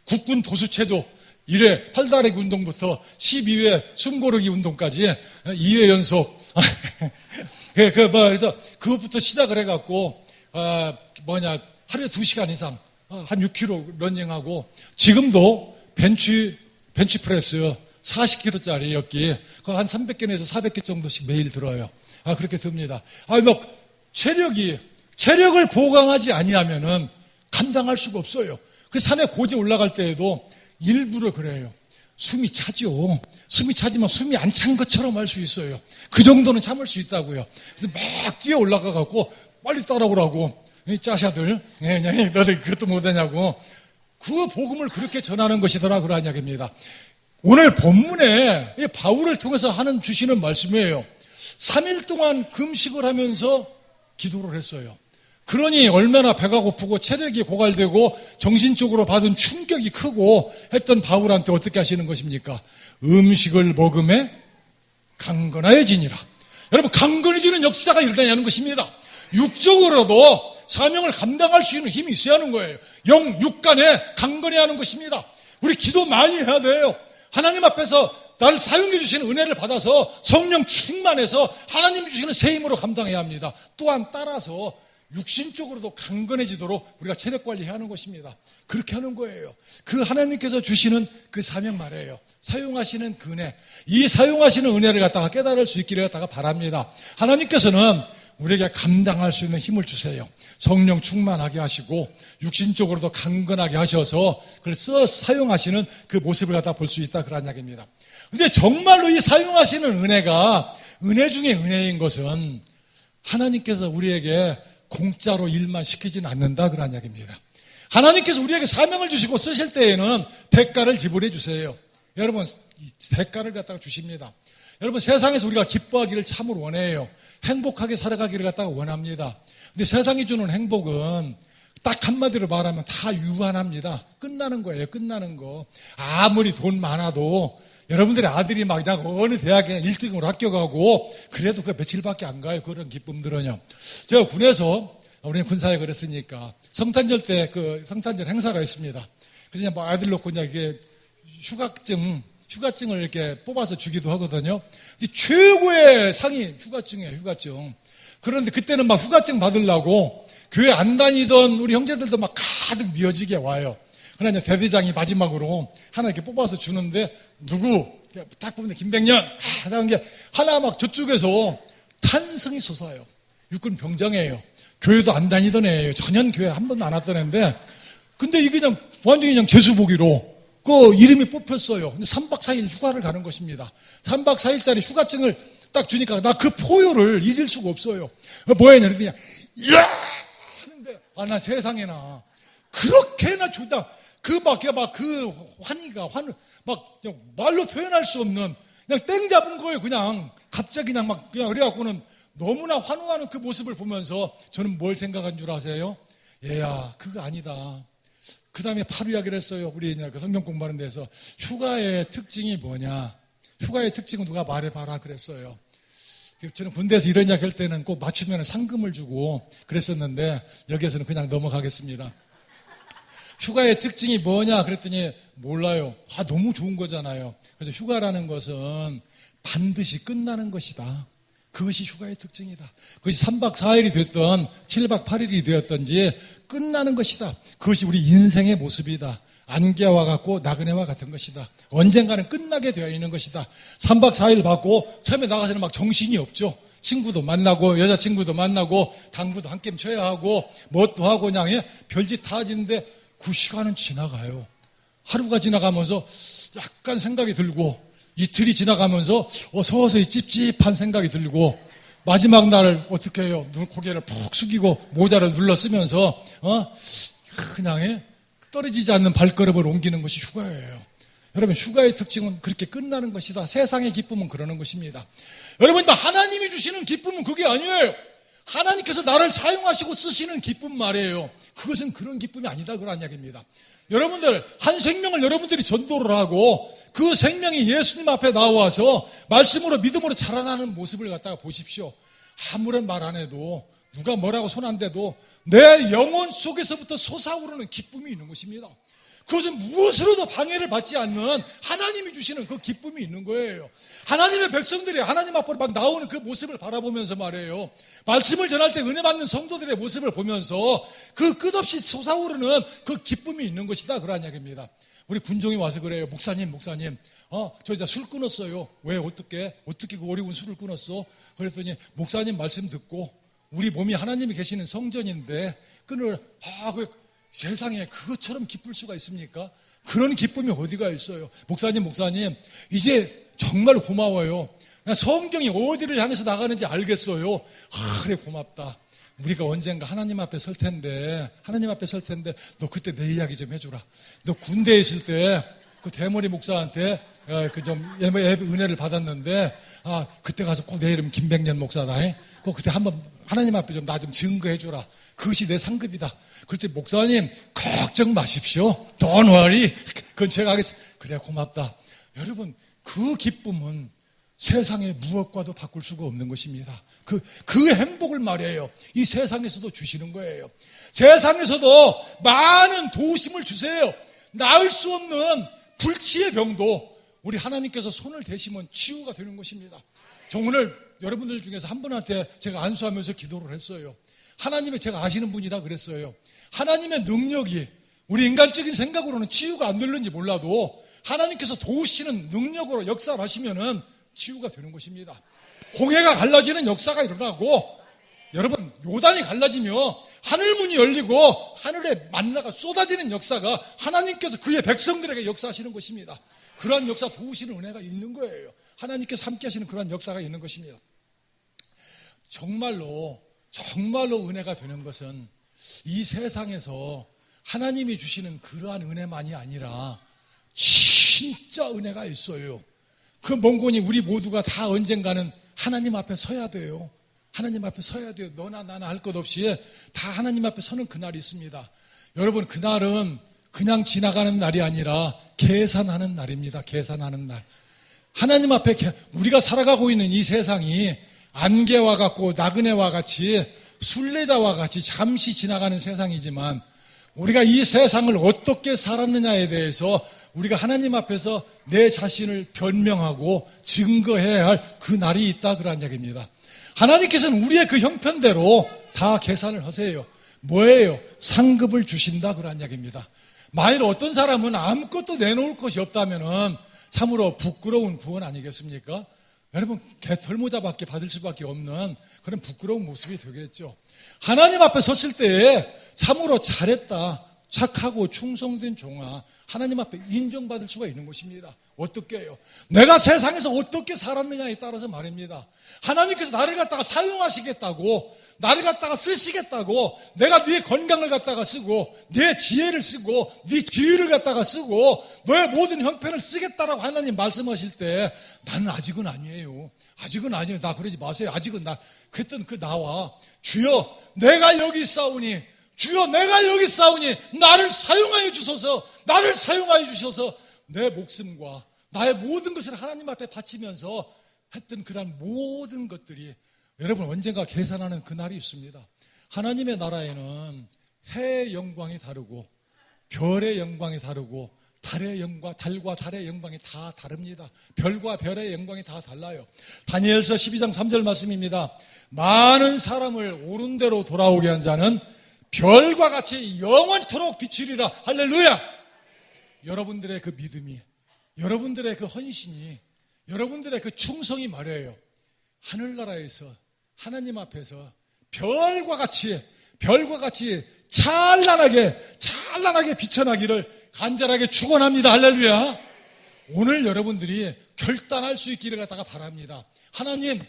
국군 도수체조 1회 팔다리기 운동부터 12회 숨고르기 운동까지 2회 연속. 그래서 그것부터 시작을 해갖고 하루에 2시간 이상 한 6km 러닝하고 지금도 벤치프레스 40kg짜리 였기 한 300개에서 400개 정도씩 매일 들어요. 그렇게 듭니다. 체력을 보강하지 아니하면은 감당할 수가 없어요. 그 산에 고지 올라갈 때에도 일부러 그래요. 숨이 차죠. 숨이 차지만 숨이 안 찬 것처럼 할 수 있어요. 그 정도는 참을 수 있다고요. 그래서 막 뛰어 올라가갖고 빨리 따라오라고. 이 짜샤들, 너들 그것도 못하냐고. 그 복음을 그렇게 전하는 것이더라 그런 이야기입니다. 오늘 본문에 바울을 통해서 주시는 말씀이에요. 3일 동안 금식을 하면서 기도를 했어요. 그러니 얼마나 배가 고프고 체력이 고갈되고 정신적으로 받은 충격이 크고 했던 바울한테 어떻게 하시는 것입니까? 음식을 먹음에 강건하여지니라. 여러분, 강건해지는 역사가 일어나냐는 것입니다. 육적으로도 사명을 감당할 수 있는 힘이 있어야 하는 거예요. 육간에 강건해야 하는 것입니다. 우리 기도 많이 해야 돼요. 하나님 앞에서 나를 사용해 주시는 은혜를 받아서 성령 충만해서 하나님 주시는 새 힘으로 감당해야 합니다. 또한 따라서 육신적으로도 강건해지도록 우리가 체력 관리해야 하는 것입니다. 그렇게 하는 거예요. 그 하나님께서 주시는 그 사명 말이에요. 사용하시는 그 은혜. 이 사용하시는 은혜를 갖다가 깨달을 수 있기를 갖다가 바랍니다. 하나님께서는 우리에게 감당할 수 있는 힘을 주세요. 성령 충만하게 하시고 육신적으로도 강건하게 하셔서 그걸 사용하시는 그 모습을 갖다 볼 수 있다 그런 이야기입니다. 근데 정말로 이 사용하시는 은혜가 은혜 중에 은혜인 것은 하나님께서 우리에게 공짜로 일만 시키지는 않는다 그런 이야기입니다. 하나님께서 우리에게 사명을 주시고 쓰실 때에는 대가를 지불해 주세요. 여러분, 대가를 갖다가 주십니다. 여러분, 세상에서 우리가 기뻐하기를 참으로 원해요. 행복하게 살아가기를 갖다가 원합니다. 근데 세상이 주는 행복은 딱 한마디로 말하면 다 유한합니다. 끝나는 거예요. 끝나는 거. 아무리 돈 많아도 여러분들의 아들이 막 그냥 어느 대학에 1등으로 합격하고 그래도 그 며칠밖에 안 가요. 그런 기쁨들은요. 제가 군에서 우리는 군사역을 했으니까 성탄절 때 그 성탄절 행사가 있습니다. 그래서 그냥 뭐 아들 놓고 그냥 이게 휴가증을 이렇게 뽑아서 주기도 하거든요. 최고의 상이 휴가증이에요, 휴가증. 그런데 그때는 막 휴가증 받으려고 교회 안 다니던 우리 형제들도 막 가득 미어지게 와요. 그러나 이제 대대장이 마지막으로 하나 이렇게 뽑아서 주는데 누구? 딱 보면 김백년 하는 게 하나 막 저쪽에서 탄성이 솟아요. 육군 병장이에요. 교회도 안 다니던 애예요. 전혀 교회 한 번도 안 왔던 애인데 근데 이게 그냥 완전히 그냥 재수복이로 그 이름이 뽑혔어요. 근데 3박 4일 휴가를 가는 것입니다. 3박 4일짜리 휴가증을 딱 주니까 나 그 포효를 잊을 수가 없어요. 뭐야, 그랬더니, 야! 하는데, 나 세상에나. 그렇게나 주다. 그 환희가, 막, 그냥 말로 표현할 수 없는, 그냥 땡 잡은 거예요, 그냥. 갑자기 그냥 그래갖고는 너무나 환호하는 그 모습을 보면서 저는 뭘 생각한 줄 아세요? 얘야, 그거 아니다. 그 다음에 바로 이야기를 했어요. 우리 그 성경 공부하는 데서. 휴가의 특징이 뭐냐? 휴가의 특징은 누가 말해봐라 그랬어요. 저는 군대에서 이런 이야기 할 때는 꼭 맞추면 상금을 주고 그랬었는데 여기에서는 그냥 넘어가겠습니다. 휴가의 특징이 뭐냐 그랬더니 몰라요. 너무 좋은 거잖아요. 그래서 휴가라는 것은 반드시 끝나는 것이다. 그것이 휴가의 특징이다. 그것이 3박 4일이 됐던 7박 8일이 되었던지 끝나는 것이다. 그것이 우리 인생의 모습이다. 안개와 같고 나그네와 같은 것이다. 언젠가는 끝나게 되어 있는 것이다. 3박 4일 받고 처음에 나가서는 막 정신이 없죠. 친구도 만나고 여자친구도 만나고 당구도 한 게임 쳐야 하고 뭣도 하고 그냥 별짓 다 하는데 그 시간은 지나가요. 하루가 지나가면서 약간 생각이 들고 이틀이 지나가면서 서서히 찝찝한 생각이 들고 마지막 날 어떻게 해요? 고개를 푹 숙이고 모자를 눌러 쓰면서 그냥 떨어지지 않는 발걸음을 옮기는 것이 휴가예요. 여러분 휴가의 특징은 그렇게 끝나는 것이다. 세상의 기쁨은 그러는 것입니다. 여러분 하나님이 주시는 기쁨은 그게 아니에요. 하나님께서 나를 사용하시고 쓰시는 기쁨 말이에요. 그것은 그런 기쁨이 아니다 그런 이야기입니다. 여러분들 한 생명을 여러분들이 전도를 하고 그 생명이 예수님 앞에 나와서 말씀으로 믿음으로 자라나는 모습을 갖다가 보십시오. 아무런 말 안 해도 누가 뭐라고 손 안 대도 내 영혼 속에서부터 솟아오르는 기쁨이 있는 것입니다. 그것은 무엇으로도 방해를 받지 않는 하나님이 주시는 그 기쁨이 있는 거예요. 하나님의 백성들이 하나님 앞으로 막 나오는 그 모습을 바라보면서 말이에요. 말씀을 전할 때 은혜 받는 성도들의 모습을 보면서 그 끝없이 솟아오르는 그 기쁨이 있는 것이다. 그런 이야기입니다. 우리 군종이 와서 그래요. 목사님, 저 이제 술 끊었어요. 왜, 어떻게 그 어려운 술을 끊었어? 그랬더니 목사님 말씀 듣고 우리 몸이 하나님이 계시는 성전인데 그 세상에 그것처럼 기쁠 수가 있습니까? 그런 기쁨이 어디가 있어요? 목사님, 이제 정말 고마워요. 성경이 어디를 향해서 나가는지 알겠어요. 그래, 고맙다. 우리가 언젠가 하나님 앞에 설 텐데, 너 그때 내 이야기 좀 해주라. 너 군대에 있을 때, 그 대머리 목사한테, 은혜를 받았는데, 그때 가서 꼭 내 이름 김백년 목사다. 꼭 그때 한번 하나님 앞에 나 좀 증거해주라. 그것이 내 상급이다. 그때 목사님, 걱정 마십시오. Don't worry. 그건 제가 하겠습니다. 그래, 고맙다. 여러분, 그 기쁨은 세상의 무엇과도 바꿀 수가 없는 것입니다. 그 행복을 말이에요. 이 세상에서도 주시는 거예요. 세상에서도 많은 도우심을 주세요. 나을 수 없는 불치의 병도 우리 하나님께서 손을 대시면 치유가 되는 것입니다. 저 오늘 여러분들 중에서 한 분한테 제가 안수하면서 기도를 했어요. 하나님의 제가 아시는 분이라 그랬어요. 하나님의 능력이 우리 인간적인 생각으로는 치유가 안 되는지 몰라도 하나님께서 도우시는 능력으로 역사를 하시면은 치유가 되는 것입니다. 홍해가 갈라지는 역사가 일어나고 여러분 요단이 갈라지며 하늘문이 열리고 하늘에 만나가 쏟아지는 역사가 하나님께서 그의 백성들에게 역사하시는 것입니다. 그러한 역사 도우시는 은혜가 있는 거예요. 하나님께서 함께 하시는 그러한 역사가 있는 것입니다. 정말로 은혜가 되는 것은 이 세상에서 하나님이 주시는 그러한 은혜만이 아니라 진짜 은혜가 있어요. 그 몽곤이 우리 모두가 다 언젠가는 하나님 앞에 서야 돼요. 하나님 앞에 서야 돼요. 너나 나나 할 것 없이 다 하나님 앞에 서는 그날이 있습니다. 여러분 그날은 그냥 지나가는 날이 아니라 계산하는 날입니다. 계산하는 날. 하나님 앞에 우리가 살아가고 있는 이 세상이 안개와 같고 나그네와 같이 순례자와 같이 잠시 지나가는 세상이지만 우리가 이 세상을 어떻게 살았느냐에 대해서 우리가 하나님 앞에서 내 자신을 변명하고 증거해야 할 그 날이 있다 그런 이야기입니다. 하나님께서는 우리의 그 형편대로 다 계산을 하세요. 뭐예요? 상급을 주신다 그런 이야기입니다. 만일 어떤 사람은 아무것도 내놓을 것이 없다면은 참으로 부끄러운 구원 아니겠습니까? 여러분 털모자밖에 받을 수밖에 없는 그런 부끄러운 모습이 되겠죠. 하나님 앞에 섰을 때에 참으로 잘했다, 착하고 충성된 종아 하나님 앞에 인정받을 수가 있는 것입니다. 어떻게 해요? 내가 세상에서 어떻게 살았느냐에 따라서 말입니다. 하나님께서 나를 갖다가 사용하시겠다고, 나를 갖다가 쓰시겠다고, 내가 네 건강을 갖다가 쓰고, 네 지혜를 쓰고, 네 지위를 갖다가 쓰고, 너의 모든 형편을 쓰겠다라고 하나님 말씀하실 때 나는 아직은 아니에요. 아직은 아니에요. 나 그러지 마세요. 아직은 그랬던 그 나와 주여 내가 여기 있사오니, 주여 내가 여기 있사오니 나를 사용하여 주소서, 나를 사용하여 주셔서 내 목숨과 나의 모든 것을 하나님 앞에 바치면서 했던 그런 모든 것들이 여러분 언젠가 계산하는 그날이 있습니다. 하나님의 나라에는 해의 영광이 다르고 별의 영광이 다르고 달과 달의 영광이 다 다릅니다. 별과 별의 영광이 다 달라요. 다니엘서 12장 3절 말씀입니다. 많은 사람을 옳은 대로 돌아오게 한 자는 별과 같이 영원토록 비추리라. 할렐루야. 여러분들의 그 믿음이, 여러분들의 그 헌신이, 여러분들의 그 충성이 말이에요. 하늘나라에서 하나님 앞에서 별과 같이 찬란하게 비춰나기를 간절하게 축원합니다. 할렐루야. 오늘 여러분들이 결단할 수 있기를 갖다가 바랍니다. 하나님,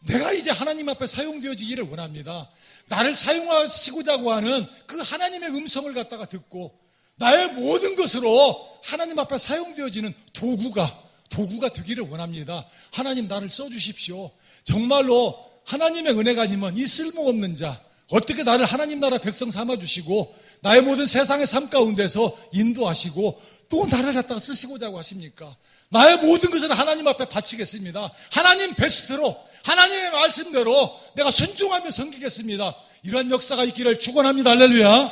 내가 이제 하나님 앞에 사용되어지기를 원합니다. 나를 사용하시고자 하는 그 하나님의 음성을 갖다가 듣고 나의 모든 것으로 하나님 앞에 사용되어지는 도구가 되기를 원합니다. 하나님 나를 써주십시오. 정말로 하나님의 은혜가 아니면 이 쓸모없는 자, 어떻게 나를 하나님 나라 백성 삼아주시고 나의 모든 세상의 삶 가운데서 인도하시고 또 나를 갖다가 쓰시고자 하십니까? 나의 모든 것을 하나님 앞에 바치겠습니다. 하나님 베스트로, 하나님의 말씀대로 내가 순종하며 섬기겠습니다. 이러한 역사가 있기를 축원합니다. 할렐루야.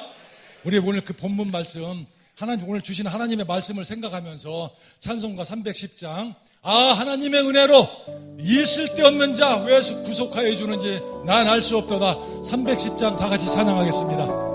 우리 오늘 그 본문 말씀, 하나님 오늘 주신 하나님의 말씀을 생각하면서 찬송가 310장 하나님의 은혜로 이 쓸데없는 자 왜 구속하여 주는지 난 알 수 없도다. 310장 다 같이 찬양하겠습니다.